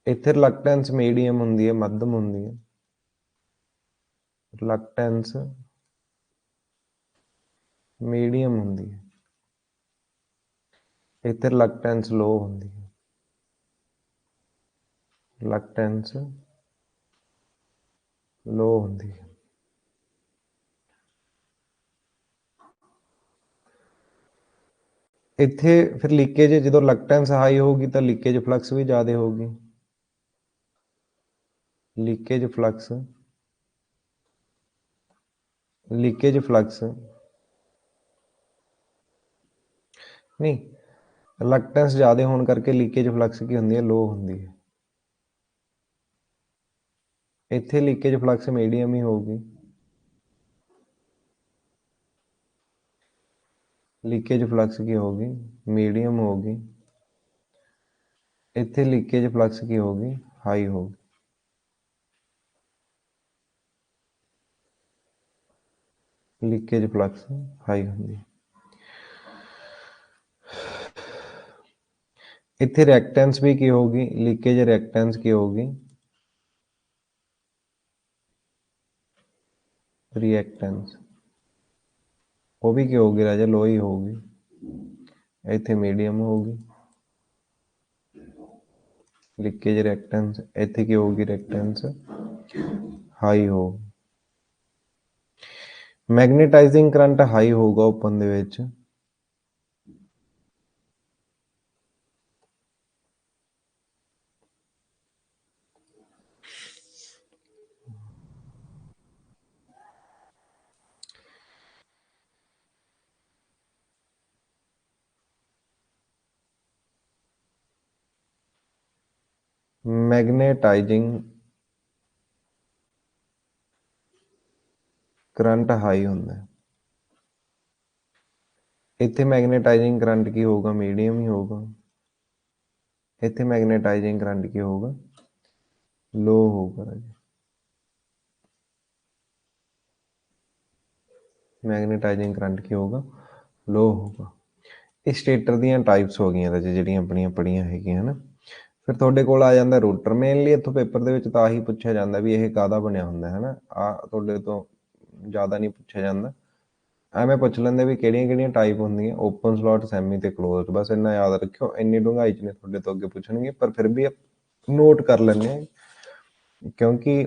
ਇੱਥੇ ਰਿਲਕਟੈਂਸ ਮੀਡੀਅਮ ਹੁੰਦੀ ਹੈ, ਮੱਧਮ ਹੁੰਦੀ ਹੈ, ਰਿਲਕਟੈਂਸ ਮੀਡੀਅਮ ਹੁੰਦੀ ਹੈ। ਇੱਥੇ ਰਿਲਕਟੈਂਸ ਲੋ ਹੁੰਦੀ ਹੈ, ਰਿਲਕਟੈਂਸ ਲੋ ਹੁੰਦੀ ਹੈ। ਇੱਥੇ ਫਿਰ ਲੀਕੇਜ, ਜਦੋਂ ਰਿਲਕਟੈਂਸ ਹਾਈ ਹੋਊਗੀ ਤਾਂ ਲੀਕੇਜ ਫਲਕਸ ਵੀ ਜ਼ਿਆਦਾ ਹੋਊਗੀ, ਲੀਕੇਜ ਫਲਕਸ, ਲੀਕੇਜ ਫਲਕਸ ਨਹੀਂ, ਰਿਲਕਟੈਂਸ ਜ਼ਿਆਦਾ ਹੋਣ ਕਰਕੇ ਲੀਕੇਜ ਫਲਕਸ ਕੀ ਹੁੰਦੀ ਹੈ, ਲੋ ਹੁੰਦੀ ਹੈ। ਇੱਥੇ ਲੀਕੇਜ ਫਲਕਸ ਮੀਡੀਅਮ ਹੀ ਹੋਊਗੀ, ਲੀਕੇਜ ਫਲਕਸ ਕੀ ਹੋਊਗੀ, ਮੀਡੀਅਮ ਹੋਊਗੀ। ਇੱਥੇ ਲੀਕੇਜ ਫਲਕਸ ਕੀ ਹੋਊਗੀ, ਹਾਈ ਹੋਊਗੀ। ਲੀਕੇਜ ਫਲਕਸ ਹਾਈ ਹੁੰਦੀ ਹੈ। ਇੱਥੇ ਰਿਐਕਟੈਂਸ ਵੀ ਕੀ ਹੋਊਗੀ, ਲੀਕੇਜ ਰਿਐਕਟੈਂਸ ਕੀ ਹੋਊਗੀ, ਰਿਐਕਟੈਂਸ ਉਹ ਵੀ ਕੀ ਹੋਊਗੀ ਰਾਜਾ, ਲੋ ਹੀ ਹੋਊਗੀ। ਇੱਥੇ ਮੀਡੀਅਮ ਹੋਊਗੀ, ਲੀਕੇਜ ਰਿਐਕਟੈਂਸ ਇੱਥੇ ਕੀ ਹੋਊਗੀ, ਰਿਐਕਟੈਂਸ ਹਾਈ ਹੋਊਗੀ। ਮੈਗਨੇਟਾਈਜ਼ਿੰਗ ਕਰੰਟ ਹਾਈ ਹੋਊਗਾ ਓਪਨ ਦੇ ਵਿੱਚ, ਮੈਗਨੇਟਾਈਜ਼ਿੰਗ ਕਰੰਟ ਹਾਈ ਹੁੰਦਾ। ਇੱਥੇ ਮੈਗਨੇਟਾਈਜ਼ਿੰਗ ਕਰੰਟ ਕੀ ਹੋਊਗਾ, ਮੀਡੀਅਮ ਹੀ ਹੋਊਗਾ। ਇੱਥੇ ਮੈਗਨੇਟਾਈਜ਼ਿੰਗ ਕਰੰਟ ਕੀ ਹੋਊਗਾ, ਲੋ ਹੋਊਗਾ। ਮੈਗਨੇਟਾਈਜ਼ਿੰਗ ਕਰੰਟ ਕੀ ਹੋਊਗਾ, ਲੋ ਹੋਊਗਾ। ਇਹ ਸਟੇਟਰ ਦੀਆਂ ਟਾਈਪਸ ਹੋ ਗਈਆਂ ਰਾਜੇ, ਜਿਹੜੀਆਂ ਆਪਣੀਆਂ ਪੜ੍ਹੀਆਂ ਹੈਗੀਆਂ ਹਨਾ। ਫਿਰ ਤੁਹਾਡੇ ਕੋਲ ਆ ਜਾਂਦਾ ਰੋਟਰ, ਮੇਨਲੀ ਇੱਥੋਂ ਪੇਪਰ ਦੇ ਵਿੱਚ ਤਾਂ ਆਹੀ ਪੁੱਛਿਆ ਜਾਂਦਾ ਵੀ ਇਹ ਕਾਹਦਾ ਬਣਿਆ ਹੁੰਦਾ ਹੈ, ਆ ਤੁਹਾਡੇ ਤੋਂ ਜ਼ਿਆਦਾ ਨਹੀਂ ਪੁੱਛਿਆ ਜਾਂਦਾ। ਐਵੇਂ ਪੁੱਛ ਲੈਂਦੇ ਵੀ ਕਿਹੜੀਆਂ ਕਿਹੜੀਆਂ ਟਾਈਪ ਹੁੰਦੀਆਂ, ਓਪਨ ਸਲੋਟ, ਸੈਮੀ ਤੇ ਕਲੋਜ਼ਡ, ਬਸ ਇੰਨਾ ਯਾਦ ਰੱਖਿਓ। ਇੰਨੀ ਡੂੰਘਾਈ 'ਚ ਨੇ ਤੁਹਾਡੇ ਤੋਂ ਅੱਗੇ ਪੁੱਛਣਗੇ, ਪਰ ਫਿਰ ਵੀ ਨੋਟ ਕਰ ਲੈਂਦੇ ਹਾਂ, ਕਿਉਂਕਿ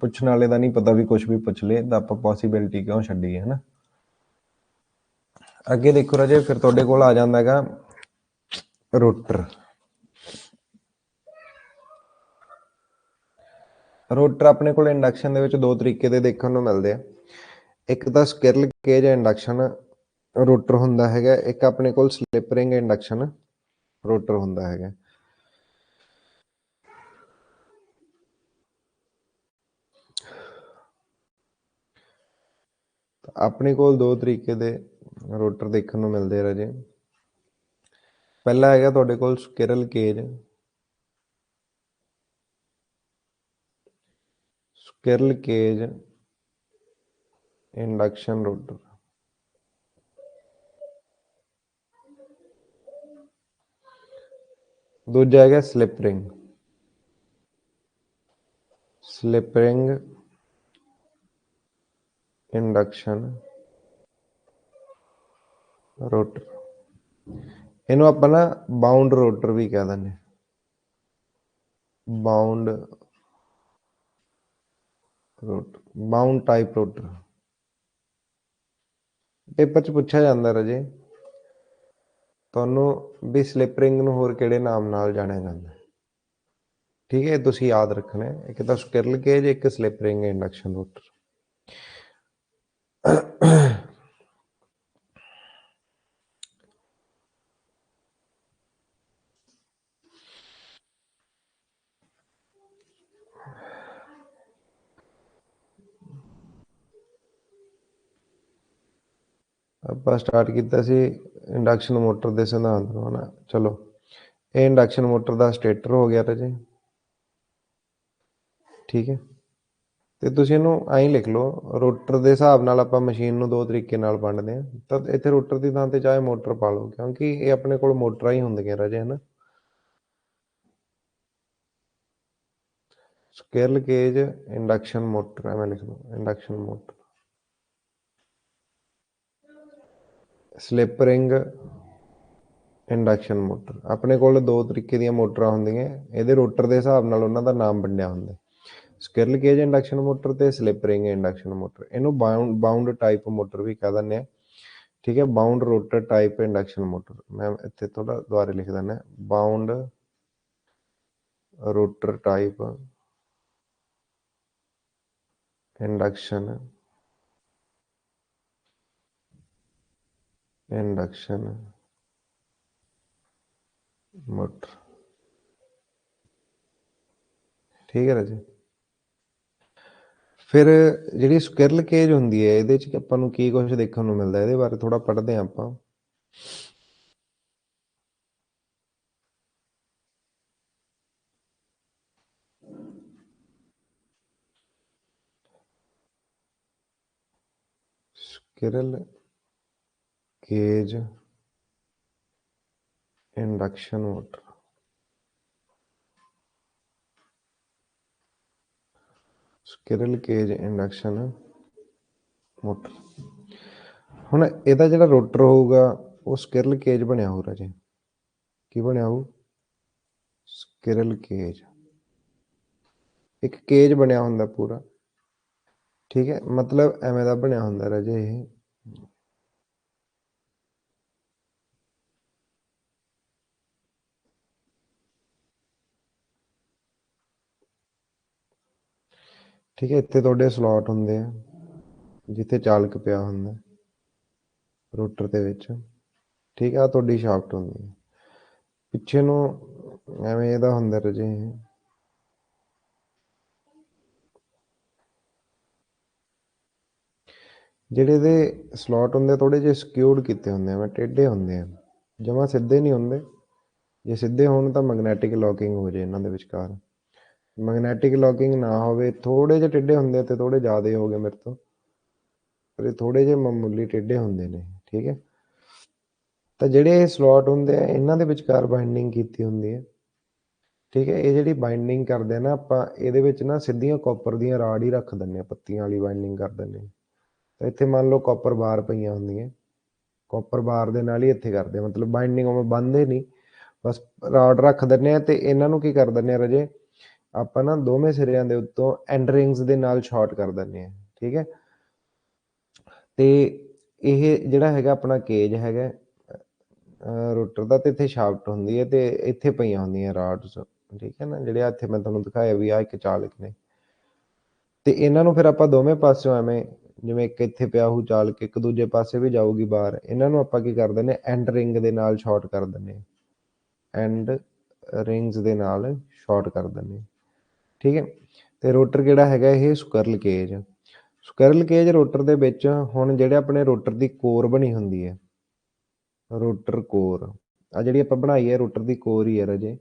ਪੁੱਛਣ ਵਾਲੇ ਦਾ ਨਹੀਂ ਪਤਾ ਵੀ ਕੁਝ ਵੀ ਪੁੱਛ ਲਏ ਤਾਂ ਆਪਾਂ ਪੋਸੀਬਿਲਿਟੀ ਕਿਉਂ ਛੱਡੀਏ ਹਨਾ। ਅੱਗੇ ਦੇਖੋ ਰਾਜੇ, ਫਿਰ ਤੁਹਾਡੇ ਕੋਲ ਆ ਜਾਂਦਾ ਹੈਗਾ ਰੋਟਰ। ਰੋਟਰ ਆਪਣੇ ਕੋਲ ਇੰਡਕਸ਼ਨ ਦੇ ਵਿੱਚ ਦੋ ਤਰੀਕੇ ਦੇ ਦੇਖਣ ਨੂੰ ਮਿਲਦੇ ਆ, ਇੱਕ ਤਾਂ ਸਕਿਰਲ ਕੇਜ ਇੰਡਕਸ਼ਨ ਰੋਟਰ ਹੁੰਦਾ ਹੈਗਾ, ਇੱਕ ਆਪਣੇ ਕੋਲ ਸਲਿਪ ਰਿੰਗ ਇੰਡਕਸ਼ਨ ਰੋਟਰ ਹੁੰਦਾ ਹੈਗਾ। ਆਪਣੇ ਕੋਲ ਦੋ ਤਰੀਕੇ ਦੇ ਰੋਟਰ ਦੇਖਣ ਨੂੰ ਮਿਲਦੇ ਆ ਰਾਜੇ। ਪਹਿਲਾ ਹੈਗਾ ਤੁਹਾਡੇ ਕੋਲ ਸਕਿਰਲ ਕੇਜ, ਸਕਿਰਲ ਕੇਜ ਇੰਡਕਸ਼ਨ ਰੋਟਰ। ਦੂਜਾ ਹੈਗਾ slip ring, slip ring induction rotor. ਇਹਨੂੰ ਆਪਾਂ ਨਾ ਬਾਉਂਡ ਰੋਟਰ ਵੀ ਕਹਿ ਦਿੰਦੇ, bound rotor, bound type rotor. Paper 'ਚ ਪੁੱਛਿਆ ਜਾਂਦਾ ਰਾਜੇ ਤੁਹਾਨੂੰ ਵੀ ਸਲਿਪ ਰਿੰਗ ਨੂੰ ਹੋਰ ਕਿਹੜੇ ਨਾਮ ਨਾਲ ਜਾਣਿਆ ਜਾਂਦਾ, ਠੀਕ ਹੈ, ਤੁਸੀਂ ਯਾਦ ਰੱਖਣਾ ਹੈ। ਇੱਕ ਤਾਂ ਸਕਿਰਲ ਕੇਜ, ਇੱਕ ਸਲਿਪ ਰਿੰਗ ਇੰਡਕਸ਼ਨ ਰੋਟਰ। ਆਪਾਂ ਸਟਾਰਟ ਕੀਤਾ ਸੀ ਇੰਡਕਸ਼ਨ ਮੋਟਰ ਦੇ ਸਿਧਾਂਤ ਨੂੰ, ਹਨਾ। ਚਲੋ, ਇਹ ਇੰਡਕਸ਼ਨ ਮੋਟਰ ਦਾ ਸਟੇਟਰ ਹੋ ਗਿਆ ਰਾਜੇ, ਠੀਕ ਹੈ। ਤੇ ਤੁਸੀਂ ਇਹਨੂੰ ਐਂ ਲਿਖ ਲਓ, ਰੋਟਰ ਦੇ ਹਿਸਾਬ ਨਾਲ ਆਪਾਂ ਮਸ਼ੀਨ ਨੂੰ ਦੋ ਤਰੀਕੇ ਨਾਲ ਵੰਡਦੇ ਹਾਂ। ਤਾਂ ਇੱਥੇ ਰੋਟਰ ਦੀ ਥਾਂ ਤੇ ਚਾਹੇ ਮੋਟਰ ਪਾ ਲਓ, ਕਿਉਂਕਿ ਇਹ ਆਪਣੇ ਕੋਲ ਮੋਟਰਾਂ ਹੀ ਹੁੰਦੀਆਂ ਰਾਜੇ, ਹਨਾ। ਸਕਿਰਲ ਕੇਜ ਇੰਡਕਸ਼ਨ ਮੋਟਰ ਐਵੇਂ ਲਿਖ ਲਓ, induction motor. Slip ring induction motor. ਆਪਣੇ ਕੋਲ ਦੋ ਤਰੀਕੇ ਦੀਆਂ ਮੋਟਰਾਂ ਹੁੰਦੀਆਂ, ਇਹਦੇ ਰੋਟਰ ਦੇ ਹਿਸਾਬ ਨਾਲ ਉਹਨਾਂ ਦਾ ਨਾਮ ਵੰਡਿਆ ਹੁੰਦਾ, ਸਕਿਰਲ ਕੇਜ ਇੰਡਕਸ਼ਨ ਮੋਟਰ ਤੇ ਸਲਿਪ ਰਿੰਗ ਇੰਡਕਸ਼ਨ ਮੋਟਰ। ਇਹਨੂੰ ਬਾਉਂਡ ਟਾਈਪ ਮੋਟਰ ਵੀ ਕਹਿ ਦਿੰਦੇ ਆ, ਠੀਕ ਹੈ। Bound rotor type induction motor, ਮੈਂ ਇੱਥੇ ਥੋੜਾ ਦੁਬਾਰੇ ਲਿਖ ਦਿੰਦਾ, bound rotor type induction motor, ਠੀਕ ਹੈ ਰਾਜੇ। ਫਿਰ ਜਿਹੜੀ ਸਕਿਰਲ ਕੇਜ ਹੁੰਦੀ ਹੈ, ਇਹਦੇ 'ਚ ਆਪਾਂ ਨੂੰ ਕੀ ਕੁਝ ਦੇਖਣ ਨੂੰ ਮਿਲਦਾ, ਇਹਦੇ ਬਾਰੇ ਥੋੜਾ ਪੜ੍ਹਦੇ ਹਾਂ ਆਪਾਂ। Squirrel cage induction motor, squirrel cage induction motor. ਹੁਣ ਇਹਦਾ ਜਿਹੜਾ ਰੋਟਰ ਹੋਊਗਾ ਉਹ ਸਕਿਰਲ ਕੇਜ ਬਣਿਆ ਹੋਊ ਰਾਜੇ। ਕੀ ਬਣਿਆ ਹੋਊ? ਸਕਿਰਲ ਕੇਜ। ਇੱਕ ਕੇਜ ਬਣਿਆ ਹੁੰਦਾ ਪੂਰਾ, ਠੀਕ ਹੈ। ਮਤਲਬ ਐਵੇਂ ਦਾ ਬਣਿਆ ਹੁੰਦਾ ਰਾਜੇ ਇਹ, ਠੀਕ ਹੈ। ਇੱਥੇ ਤੁਹਾਡੇ ਸਲੋਟ ਹੁੰਦੇ ਆ ਜਿੱਥੇ ਚਾਲਕ ਪਿਆ ਹੁੰਦਾ ਰੋਟਰ ਦੇ ਵਿੱਚ, ਠੀਕ ਆ। ਤੁਹਾਡੀ ਸ਼ਾਫਟ ਹੁੰਦੀ ਹੈ ਪਿੱਛੇ ਨੂੰ, ਐਵੇਂ ਇਹਦਾ ਹੁੰਦਾ ਰਾਜੇ ਇਹ। ਜਿਹੜੇ ਇਹਦੇ ਸਲੋਟ ਹੁੰਦੇ ਥੋੜੇ ਜਿਹੇ ਸਕਿਊਡ ਕੀਤੇ ਹੁੰਦੇ ਆ, ਮੈਂ ਟੇਢੇ ਹੁੰਦੇ ਆ, ਜਮਾਂ ਸਿੱਧੇ ਨਹੀਂ ਹੁੰਦੇ। ਜੇ ਸਿੱਧੇ ਹੋਣ ਤਾਂ ਮੈਗਨੈਟਿਕ ਲੌਕਿੰਗ ਹੋ ਜਾਏ ਇਹਨਾਂ ਦੇ ਵਿਚਕਾਰ। ਮੈਗਨੈਟਿਕ ਲੌਕਿੰਗ ਨਾ ਹੋਵੇ, ਥੋੜੇ ਜਿਹੇ ਟੇਢੇ ਹੁੰਦੇ ਆ, ਤੇ ਥੋੜੇ ਜ਼ਿਆਦਾ ਹੋ ਗਏ ਮੇਰੇ ਤੋਂ, ਪਰ ਇਹ ਥੋੜੇ ਜਿਹੇ ਮਾਮੂਲੀ ਟੇਢੇ ਹੁੰਦੇ ਨੇ, ਠੀਕ ਹੈ। ਤਾਂ ਜਿਹੜੇ ਇਹ ਸਲੋਟ ਹੁੰਦੇ ਆ, ਇਹਨਾਂ ਦੇ ਵਿਚਕਾਰ ਬਾਈਂਡਿੰਗ ਕੀਤੀ ਹੁੰਦੀ ਹੈ, ਠੀਕ ਹੈ। ਇਹ ਜਿਹੜੀ ਬਾਈਂਡਿੰਗ ਕਰਦੇ ਆ ਨਾ ਆਪਾਂ, ਇਹਦੇ ਵਿੱਚ ਨਾ ਸਿੱਧੀਆਂ ਕਾਪਰ ਦੀਆਂ ਰਾਡ ਹੀ ਰੱਖ ਦਿੰਦੇ ਆ, ਪੱਤੀਆਂ ਵਾਲੀ ਬਾਈਂਡਿੰਗ ਕਰ ਦਿੰਦੇ ਆ। ਤਾਂ ਇੱਥੇ ਮੰਨ ਲਓ ਕਾਪਰ ਬਾਰ ਪਈਆਂ ਹੁੰਦੀਆਂ, ਕਾਪਰ ਬਾਰ ਦੇ ਨਾਲ ਹੀ ਇੱਥੇ ਕਰਦੇ ਆ, ਮਤਲਬ ਬਾਈਂਡਿੰਗ ਉਵੇਂ ਬੰਨ੍ਹਦੇ ਨਹੀਂ, ਬਸ ਰਾਡ ਰੱਖ ਦਿੰਦੇ ਆ। ਤੇ ਇਹਨਾਂ ਨੂੰ ਕੀ ਕਰ ਦਿੰਦੇ ਆ ਰਾਜੇ, ਆਪਾਂ ਨਾ ਦੋਵੇਂ ਸਿਰਿਆਂ ਦੇ ਉੱਤੋਂ ਐਂਡ ਰਿੰਗਸ ਦੇ ਨਾਲ ਸ਼ਾਰਟ ਕਰ ਦਿੰਦੇ ਆ, ਠੀਕ ਹੈ। ਤੇ ਇਹ ਜਿਹੜਾ ਹੈਗਾ ਆਪਣਾ ਕੇਜ ਹੈਗਾ ਰੋਟਰ ਦਾ, ਤੇ ਇੱਥੇ ਸ਼ਾਫਟ ਹੁੰਦੀ ਹੈ, ਤੇ ਇੱਥੇ ਪਈਆਂ ਹੁੰਦੀਆਂ ਰਾਡਸ, ਠੀਕ ਹੈ ਨਾ, ਜਿਹੜੇ ਇੱਥੇ ਮੈਂ ਤੁਹਾਨੂੰ ਦਿਖਾਇਆ ਵੀ ਆ ਇੱਕ ਚਾਲਕ ਨੇ। ਤੇ ਇਹਨਾਂ ਨੂੰ ਫਿਰ ਆਪਾਂ ਦੋਵੇਂ ਪਾਸਿਓਂ ਐਵੇਂ, ਜਿਵੇਂ ਇੱਕ ਇੱਥੇ ਪਿਆ ਹੋਊ ਚਾਲਕ, ਇੱਕ ਦੂਜੇ ਪਾਸੇ ਵੀ ਜਾਊਗੀ ਬਾਹਰ, ਇਹਨਾਂ ਨੂੰ ਆਪਾਂ ਕੀ ਕਰ ਦਿੰਦੇ, ਐਂਡ ਰਿੰਗ ਦੇ ਨਾਲ ਸ਼ਾਰਟ ਕਰ ਦਿੰਦੇ, ਐਂਡ ਰਿੰਗਸ ਦੇ ਨਾਲ ਸ਼ਾਰਟ ਕਰ ਦਿੰਦੇ, ਠੀਕ ਹੈ। ਤੇ ਰੋਟਰ ਕਿਹੜਾ ਹੈਗਾ ਇਹ, circle cage. Circle cage rotor ਦੇ ਵਿੱਚ ਹੁਣ ਜਿਹੜੇ ਆਪਣੇ ਰੋਟਰ ਦੀ ਕੋਰ ਬਣੀ ਹੁੰਦੀ ਹੈ, ਰੋਟਰ ਕੋਰ ਆ ਜਿਹੜੀ ਆਪਾਂ ਬਣਾਈ ਹੈ, ਰੋਟਰ ਦੀ ਕੋਰ ਹੀ ਹੈ ਰਾਜੇ।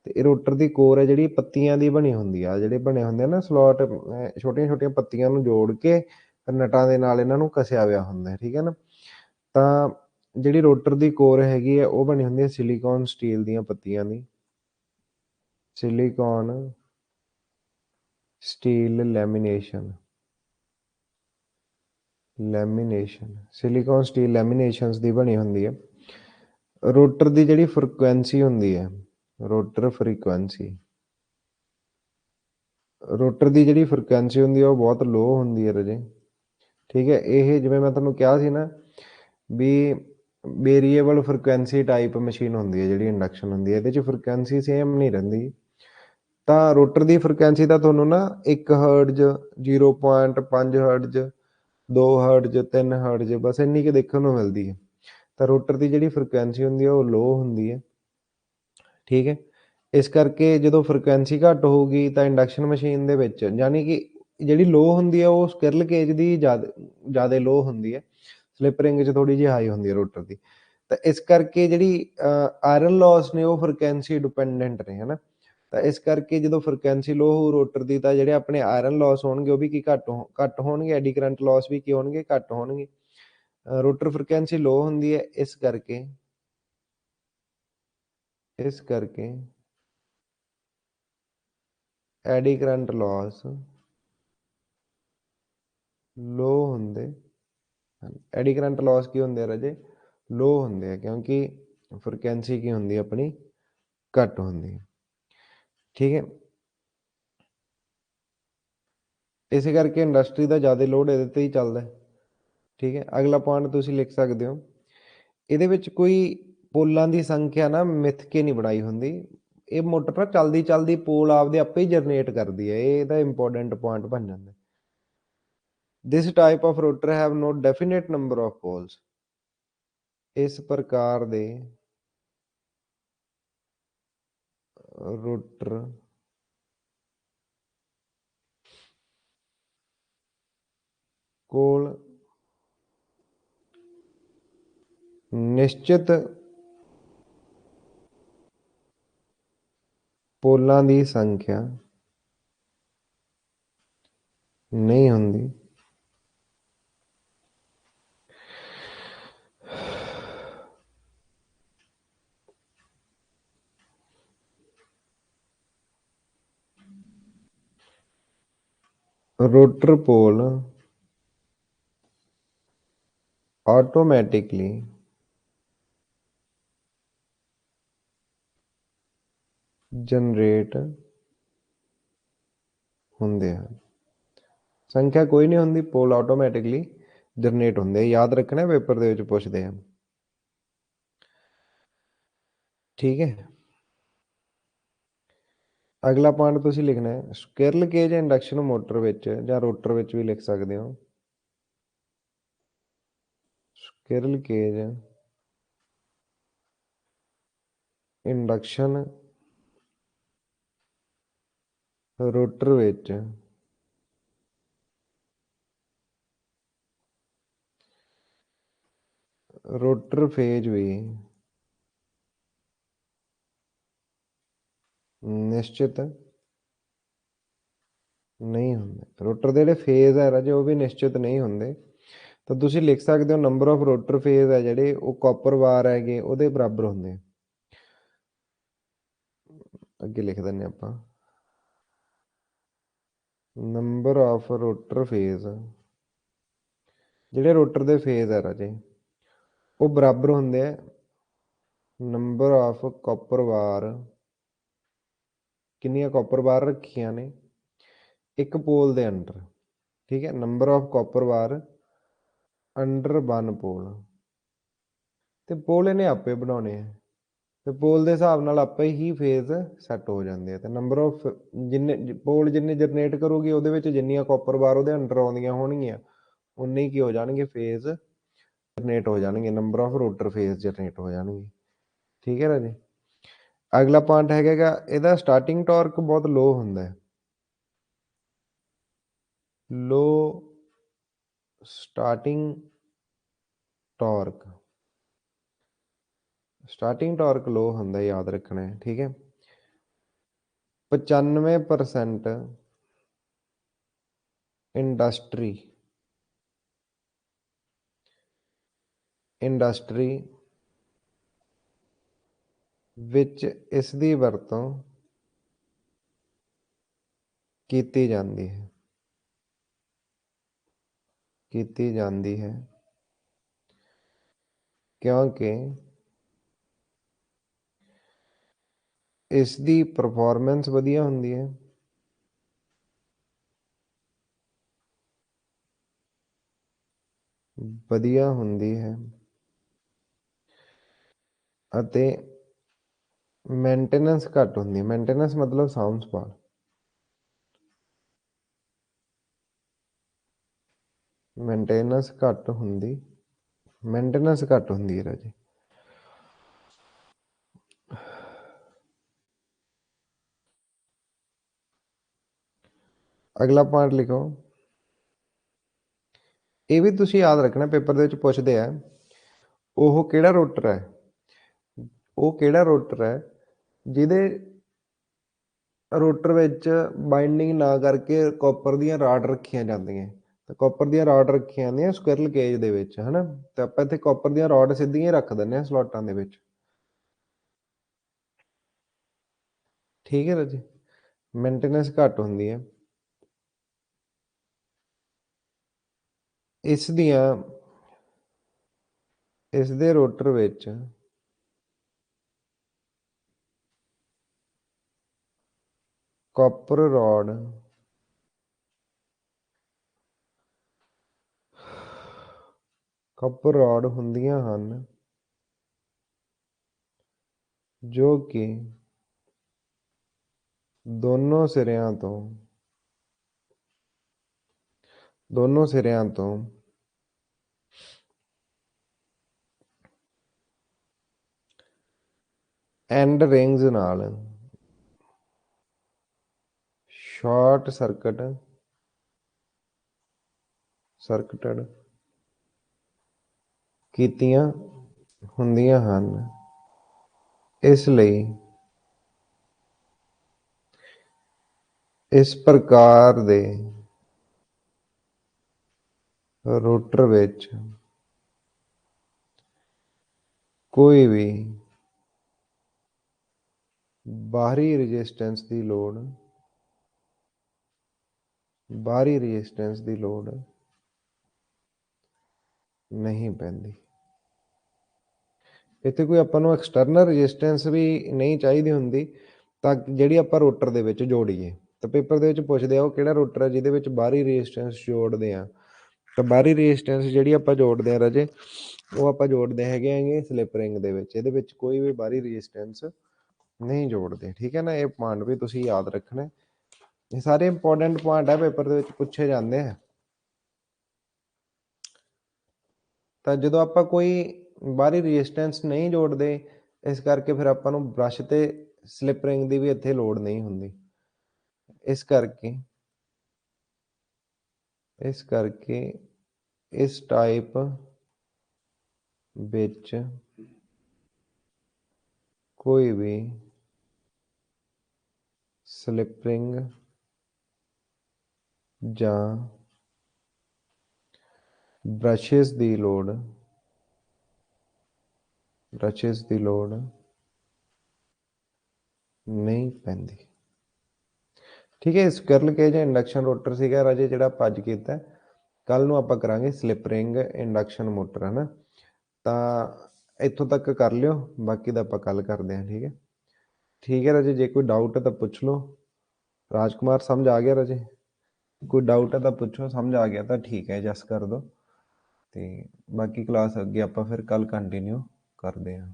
ਤੇ ਇਹ ਰੋਟਰ ਦੀ ਕੋਰ ਹੈ ਜਿਹੜੀ ਪੱਤੀਆਂ ਦੀ ਬਣੀ ਹੁੰਦੀ ਆ, ਜਿਹੜੇ ਬਣੇ ਹੁੰਦੇ ਆ ਨਾ ਸਲੋਟ, ਛੋਟੀਆਂ ਛੋਟੀਆਂ ਪੱਤੀਆਂ ਨੂੰ ਜੋੜ ਕੇ ਨਟਾਂ ਦੇ ਨਾਲ ਇਹਨਾਂ ਨੂੰ ਕਸਿਆ ਹੋਇਆ ਹੁੰਦਾ, ਠੀਕ ਹੈ ਨਾ। ਤਾਂ ਜਿਹੜੀ ਰੋਟਰ ਦੀ ਕੋਰ ਹੈਗੀ ਹੈ ਉਹ ਬਣੀ ਹੁੰਦੀ ਹੈ ਸਿਲੀਕੌਨ ਸਟੀਲ ਦੀਆਂ ਪੱਤੀਆਂ ਦੀ, silicon steel lamination, silicon steel laminations ਦੀ ਬਣੀ ਹੁੰਦੀ ਹੈ। ਰੋਟਰ ਦੀ ਜਿਹੜੀ ਫ੍ਰੀਕੁਐਂਸੀ ਹੁੰਦੀ ਹੈ, ਰੋਟਰ ਫ੍ਰੀਕੁਐਂਸੀ, ਰੋਟਰ ਦੀ ਜਿਹੜੀ ਫ੍ਰੀਕੁਐਂਸੀ ਹੁੰਦੀ ਹੈ ਉਹ ਬਹੁਤ ਲੋ ਹੁੰਦੀ ਹੈ ਰਾਜੇ, ਠੀਕ ਹੈ। ਇਹ ਜਿਵੇਂ ਮੈਂ ਤੁਹਾਨੂੰ ਕਿਹਾ ਸੀ ਨਾ ਵੀ ਵੇਰੀਏਬਲ ਫ੍ਰੀਕੁਐਂਸੀ ਟਾਈਪ ਮਸ਼ੀਨ ਹੁੰਦੀ ਹੈ ਜਿਹੜੀ ਇੰਡਕਸ਼ਨ ਹੁੰਦੀ ਹੈ, ਇਹਦੇ 'ਚ ਫ੍ਰੀਕੁਐਂਸੀ ਸੇਮ ਨਹੀਂ ਰਹਿੰਦੀ। ਤਾਂ ਰੋਟਰ ਦੀ ਫ੍ਰੀਕੁਐਂਸੀ ਤਾਂ ਤੁਹਾਨੂੰ ਨਾ 1 ਹਰਟਜ਼, 0.5 ਹਰਟਜ਼, 2 ਹਰਟਜ਼, 3 ਹਰਟਜ਼, ਬਸ ਇੰਨੀ ਕੁ ਦੇਖਣ ਨੂੰ ਮਿਲਦੀ ਹੈ। ਤਾਂ ਰੋਟਰ ਦੀ ਜਿਹੜੀ ਫ੍ਰੀਕੁਐਂਸੀ ਹੁੰਦੀ ਹੈ ਉਹ ਲੋ ਹੁੰਦੀ ਹੈ, ਠੀਕ ਹੈ। ਇਸ ਕਰਕੇ ਜਦੋਂ ਫ੍ਰੀਕੁਐਂਸੀ ਘੱਟ ਹੋਊਗੀ ਤਾਂ ਇੰਡਕਸ਼ਨ ਮਸ਼ੀਨ ਦੇ ਵਿੱਚ, ਯਾਨੀ ਕਿ ਜਿਹੜੀ ਲੋ ਹੁੰਦੀ ਹੈ ਉਹ ਸਕਿਰਲ ਕੇਜ ਦੀ ਜ਼ਿਆਦਾ ਲੋ ਹੁੰਦੀ ਹੈ, ਸਲਿਪ ਰਿੰਗ 'ਚ ਥੋੜ੍ਹੀ ਜਿਹੀ ਹਾਈ ਹੁੰਦੀ ਹੈ ਰੋਟਰ ਦੀ। ਤਾਂ ਇਸ ਕਰਕੇ ਜਿਹੜੀ ਆਇਰਨ ਲੋਸ ਨੇ ਉਹ ਫ੍ਰੀਕੁਐਂਸੀ ਡਿਪੈਂਡੈਂਟ ਨੇ, ਹੈ ਨਾ। ਤਾਂ ਇਸ ਕਰਕੇ ਜਦੋਂ ਫ੍ਰੀਕੁਐਂਸੀ ਲੋ ਹੋਊ ਰੋਟਰ ਦੀ, ਤਾਂ ਜਿਹੜੇ ਆਪਣੇ ਆਇਰਨ ਲੋਸ ਹੋਣਗੇ ਉਹ ਵੀ ਕੀ ਘੱਟ ਹੋਣਗੇ, ਐਡੀ ਕਰੰਟ ਲੋਸ ਵੀ ਕੀ ਹੋਣਗੇ, ਘੱਟ ਹੋਣਗੇ। ਰੋਟਰ ਫ੍ਰੀਕੁਐਂਸੀ ਲੋ ਹੁੰਦੀ ਹੈ, ਇਸ ਕਰਕੇ ਐਡੀ ਕਰੰਟ ਲੋਸ ਲੋ ਹੁੰਦੇ ਹਨ। ਐਡੀ ਕਰੰਟ ਲੋਸ ਕੀ ਹੁੰਦੇ ਆ ਰਾਜੇ, ਲੋ ਹੁੰਦੇ ਆ, ਕਿਉਂਕਿ ਫ੍ਰੀਕੁਐਂਸੀ ਕੀ ਹੁੰਦੀ ਆਪਣੀ ਘੱਟ ਹੁੰਦੀ ਹੈ, ਠੀਕ ਹੈ। ਇਸੇ ਕਰਕੇ ਇੰਡਸਟਰੀ ਦਾ ਜ਼ਿਆਦਾ ਲੋਡ ਇਹਦੇ ਤੇ ਹੀ ਚੱਲਦਾ, ਠੀਕ ਹੈ। ਅਗਲਾ ਪੁਆਇੰਟ ਤੁਸੀਂ ਲਿਖ ਸਕਦੇ ਹੋ, ਇਹਦੇ ਵਿੱਚ ਕੋਈ ਪੋਲਾਂ ਦੀ ਸੰਖਿਆ ਨਾ ਮਿਥ ਕੇ ਨਹੀਂ ਬਣਾਈ ਹੁੰਦੀ। ਇਹ ਮੋਟਰ ਨਾ ਚੱਲਦੀ ਚੱਲਦੀ ਪੋਲ ਆਪਦੇ ਆਪੇ ਹੀ ਜਨਰੇਟ ਕਰਦੀ ਹੈ, ਇਹ ਇਹਦਾ ਇੰਪੋਰਟੈਂਟ ਪੁਆਇੰਟ ਬਣ ਜਾਂਦਾ। This type of rotor have no definite number of poles। ਇਸ ਪ੍ਰਕਾਰ ਦੇ ਰੋਟਰ ਕੋਲ ਨਿਸ਼ਚਿਤ ਪੋਲਾਂ ਦੀ ਸੰਖਿਆ ਨਹੀਂ ਹੁੰਦੀ। रोटर पोल ऑटोमेटिकली जनरेट ਹੁੰਦੇ ਹਨ। ਸੰਖਿਆ ਕੋਈ ਨਹੀਂ ਹੁੰਦੀ, ਪੋਲ ਆਟੋਮੈਟਿਕਲੀ ਜਨਰੇਟ ਹੁੰਦੇ। ਯਾਦ ਰੱਖਣਾ, ਪੇਪਰ ਦੇ ਵਿੱਚ ਪੁੱਛਦੇ ਆ, ਠੀਕ ਹੈ। ਅਗਲਾ ਪੁਆਇੰਟ ਤੁਸੀਂ ਲਿਖਣਾ ਹੈ, ਸਕਿਰਲ ਕੇਜ ਇੰਡਕਸ਼ਨ ਮੋਟਰ ਵਿੱਚ ਜਾਂ ਰੋਟਰ ਵਿੱਚ ਵੀ ਲਿਖ ਸਕਦੇ ਹੋ। ਸਕਿਰਲ ਕੇਜ ਇੰਡਕਸ਼ਨ ਰੋਟਰ ਵਿੱਚ ਰੋਟਰ ਫੇਜ ਵੀ ਨਿਸ਼ਚਿਤ ਨਹੀਂ ਹੁੰਦੇ। ਰੋਟਰ ਦੇ ਜਿਹੜੇ ਫੇਜ਼ ਹੈ ਰਾਜੇ ਉਹ ਵੀ ਨਿਸ਼ਚਿਤ ਨਹੀਂ ਹੁੰਦੇ। ਤਾਂ ਤੁਸੀਂ ਲਿਖ ਸਕਦੇ ਹੋ, ਨੰਬਰ ਆਫ ਰੋਟਰ ਫੇਜ਼ ਹੈ ਜਿਹੜੇ ਉਹ ਕਾਪਰ ਵਾਰ ਹੈਗੇ ਉਹਦੇ ਬਰਾਬਰ ਹੁੰਦੇ। ਅੱਗੇ ਲਿਖ ਦਿੰਦੇ ਆਪਾਂ, ਨੰਬਰ ਆਫ ਰੋਟਰ ਫੇਜ਼, ਜਿਹੜੇ ਰੋਟਰ ਦੇ ਫੇਜ਼ ਹੈ ਰਾਜੇ ਉਹ ਬਰਾਬਰ ਹੁੰਦੇ ਆ ਨੰਬਰ ਆਫ ਕਾਪਰ ਵਾਰ। ਕਿੰਨੀਆਂ ਕਾਪਰ ਵਾਰ ਰੱਖੀਆਂ ਨੇ ਇੱਕ ਪੋਲ ਦੇ ਅੰਡਰ, ਠੀਕ ਹੈ। Number of copper wire under 1 pole, ਤੇ ਪੋਲ ਇਹਨੇ ਆਪੇ ਬਣਾਉਣੇ ਆ, ਤੇ ਪੋਲ ਦੇ ਹਿਸਾਬ ਨਾਲ ਆਪੇ ਹੀ ਫੇਜ਼ ਸੈੱਟ ਹੋ ਜਾਂਦੇ ਆ। ਤੇ ਨੰਬਰ ਆਫ ਜਿੰਨੇ ਪੋਲ ਜਿੰਨੇ ਜਨਰੇਟ ਕਰੋਗੇ ਉਹਦੇ ਵਿੱਚ ਜਿੰਨੀਆਂ ਕਾਪਰ ਵਾਰ ਉਹਦੇ ਅੰਡਰ ਆਉਂਦੀਆਂ ਹੋਣਗੀਆਂ ਉਨੇ ਕੀ ਹੋ ਜਾਣਗੇ, ਫੇਜ਼ ਜਨਰੇਟ ਹੋ ਜਾਣਗੇ, number of rotor phase generate ਹੋ ਜਾਣਗੇ, ਠੀਕ ਹੈ ਰਾਜੇ। ਅਗਲਾ ਪੁਆਇੰਟ ਹੈਗਾ ਇਹਦਾ ਸਟਾਰਟਿੰਗ ਟਾਰਕ ਬਹੁਤ ਲੋ ਹੁੰਦਾ ਹੈ, ਲੋ ਸਟਾਰਟਿੰਗ ਟਾਰਕ, ਸਟਾਰਟਿੰਗ ਟਾਰਕ ਲੋ ਹੁੰਦਾ, ਯਾਦ ਰੱਖਣਾ ਹੈ, ਠੀਕ ਹੈ। 95% ਇੰਡਸਟਰੀ ਵਿੱਚ ਇਸ ਦੀ ਵਰਤੋਂ ਕੀਤੀ ਜਾਂਦੀ ਹੈ, ਕਿਉਂਕਿ ਇਸ ਦੀ ਪਰਫਾਰਮੈਂਸ ਵਧੀਆ ਹੁੰਦੀ ਹੈ, ਅਤੇ ਮੇਨਟੇਨੈਂਸ ਘੱਟ ਹੁੰਦੀ ਹੈ। ਮੇਨਟੇਨੈਂਸ ਮਤਲਬ ਸਾਂਭ ਸੰਭਾਲ, ਮੇਨਟੇਨੈਂਸ ਘੱਟ ਹੁੰਦੀ ਹੈ ਰਾਜੇ। ਅਗਲਾ ਪੁਆਇੰਟ ਲਿਖੋ, ਇਹ ਵੀ ਤੁਸੀਂ ਯਾਦ ਰੱਖਣਾ, ਪੇਪਰ ਦੇ ਵਿੱਚ ਪੁੱਛਦੇ ਆ ਉਹ ਕਿਹੜਾ ਰੋਟਰ ਹੈ, ਉਹ ਕਿਹੜਾ ਰੋਟਰ ਹੈ ਜਿਹਦੇ ਰੋਟਰ ਵਿੱਚ ਬਾਈਂਡਿੰਗ ਨਾ ਕਰਕੇ ਕਾਪਰ ਦੀਆਂ ਰਾਡ ਰੱਖੀਆਂ ਜਾਂਦੀਆਂ। ਤਾਂ ਕਾਪਰ ਦੀਆਂ ਰਾਡ ਰੱਖੀਆਂ ਜਾਂਦੀਆਂ ਸਕੁਇਰਲ ਕੇਜ ਦੇ ਵਿੱਚ, ਹਨਾ। ਤੇ ਆਪਾਂ ਇੱਥੇ ਕਾਪਰ ਦੀਆਂ ਰਾਡ ਸਿੱਧੀਆਂ ਹੀ ਰੱਖ ਦਿੰਦੇ ਹਾਂ ਸਲੋਟਾਂ ਦੇ ਵਿੱਚ। ਠੀਕ ਹੈ ਰਾਜੀ, ਮੇਨਟੇਨੈਂਸ ਘੱਟ ਹੁੰਦੀ ਹੈ ਇਸ ਦੀਆਂ। ਇਸ ਦੇ ਰੋਟਰ ਵਿੱਚ ਕਾਪਰ ਰੋਡ ਹੁੰਦੀਆਂ ਹਨ ਜੋ ਕਿ ਦੋਨੋਂ ਸਿਰਿਆਂ ਤੋਂ ਐਂਡ ਰਿੰਗਸ ਨਾਲ ਸ਼ਾਰਟ ਸਰਕਟਡ ਕੀਤੀਆਂ ਹੁੰਦੀਆਂ ਹਨ। ਇਸ ਲਈ ਇਸ ਪ੍ਰਕਾਰ ਦੇ ਰੋਟਰ ਵਿੱਚ ਕੋਈ ਵੀ ਬਾਹਰੀ ਰੈਜ਼ਿਸਟੈਂਸ ਦੀ ਲੋੜ ਨਹੀਂ ਪੈਂਦੀ। ਇੱਥੇ ਕੋਈ ਆਪਾਂ ਨੂੰ ਐਕਸਟਰਨਲ ਰੈਜ਼ਿਸਟੈਂਸ ਵੀ ਨਹੀਂ ਚਾਹੀਦੀ ਹੁੰਦੀ, ਤਾਂ ਜਿਹੜੀ ਆਪਾਂ ਰੋਟਰ ਦੇ ਵਿੱਚ ਜੋੜੀਏ। ਤਾਂ ਪੇਪਰ ਦੇ ਵਿੱਚ ਪੁੱਛਦੇ ਆ ਉਹ ਕਿਹੜਾ ਰੋਟਰ ਹੈ ਜਿਹਦੇ ਵਿੱਚ ਬਾਹਰੀ ਰੈਜ਼ਿਸਟੈਂਸ ਜੋੜਦੇ ਆ। ਤਾਂ ਬਾਹਰੀ ਰੈਜ਼ਿਸਟੈਂਸ ਜਿਹੜੀ ਆਪਾਂ ਜੋੜਦੇ ਆ ਰਾਜੇ, ਉਹ ਆਪਾਂ ਜੋੜਦੇ ਹੈਗੇ ਸਲਿਪ ਰਿੰਗ ਦੇ ਵਿੱਚ। ਇਹਦੇ ਵਿੱਚ ਕੋਈ ਵੀ ਬਾਹਰੀ ਰੈਜ਼ਿਸਟੈਂਸ ਨਹੀਂ ਜੋੜਦੇ। ਠੀਕ ਹੈ ਨਾ, ਇਹ ਪੁਆਇੰਟ ਵੀ ਤੁਸੀਂ ਯਾਦ ਰੱਖਣਾ। ਇਹ ਸਾਰੇ ਇੰਪੋਰਟੈਂਟ ਪੁਆਇੰਟ ਹੈ, ਪੇਪਰ ਦੇ ਵਿੱਚ ਪੁੱਛੇ ਜਾਂਦੇ ਆ। ਤਾਂ ਜਦੋਂ ਆਪਾਂ ਕੋਈ ਬਾਹਰੀ ਰੈਜ਼ਿਸਟੈਂਸ ਨਹੀਂ ਜੋੜਦੇ, ਇਸ ਕਰਕੇ ਫਿਰ ਆਪਾਂ ਨੂੰ ਬ੍ਰਸ਼ ਤੇ ਸਲਿਪ ਰਿੰਗ ਦੀ ਵੀ ਇੱਥੇ ਲੋੜ ਨਹੀਂ ਹੁੰਦੀ। ਇਸ ਕਰਕੇ ਇਸ ਟਾਈਪ ਵਿੱਚ ਕੋਈ ਵੀ ਸਲਿਪ ਰਿੰਗ ਜਾਂ ਬ੍ਰਸ਼ਿਸ ਦੀ ਲੋੜ ਨਹੀਂ ਪੈਂਦੀ। ਠੀਕ ਹੈ, ਸਕੁਇਰਲ ਕੇਜ ਇੰਡਕਸ਼ਨ ਰੋਟਰ ਸੀਗਾ ਰਾਜੇ ਜਿਹੜਾ ਆਪਾਂ ਅੱਜ ਕੀਤਾ। ਕੱਲ ਨੂੰ ਆਪਾਂ ਕਰਾਂਗੇ ਸਲਿਪ ਰਿੰਗ ਇੰਡਕਸ਼ਨ ਮੋਟਰ, ਹੈ ਨਾ। ਤਾਂ ਇੱਥੋਂ ਤੱਕ ਕਰ ਲਿਓ, ਬਾਕੀ ਦਾ ਆਪਾਂ ਕੱਲ ਕਰਦੇ ਹਾਂ। ਠੀਕ ਹੈ ਰਾਜੇ, ਜੇ ਕੋਈ ਡਾਊਟ ਹੈ ਤਾਂ ਪੁੱਛ ਲਓ। ਰਾਜਕੁਮਾਰ ਸਮਝ ਆ ਗਿਆ ਰਾਜੇ? ਕੋਈ ਡਾਊਟ ਹੈ ਤਾਂ ਪੁੱਛੋ, ਸਮਝ ਆ ਗਿਆ ਤਾਂ ਠੀਕ ਹੈ, ਜਸ ਕਰ ਦਿਓ। ਤੇ ਬਾਕੀ ਕਲਾਸ ਅੱਗੇ ਆਪਾਂ ਫਿਰ ਕੱਲ ਕੰਟੀਨਿਊ ਕਰਦੇ ਹਾਂ।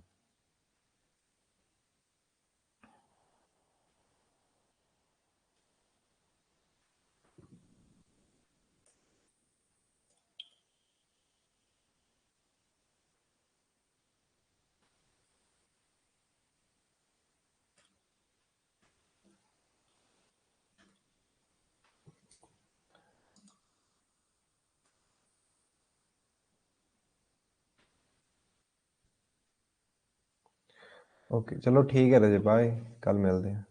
ਓਕੇ, ਚਲੋ ਠੀਕ ਹੈ ਰਾਜੇ, ਬਾਏ, ਕੱਲ ਮਿਲਦੇ ਹਾਂ।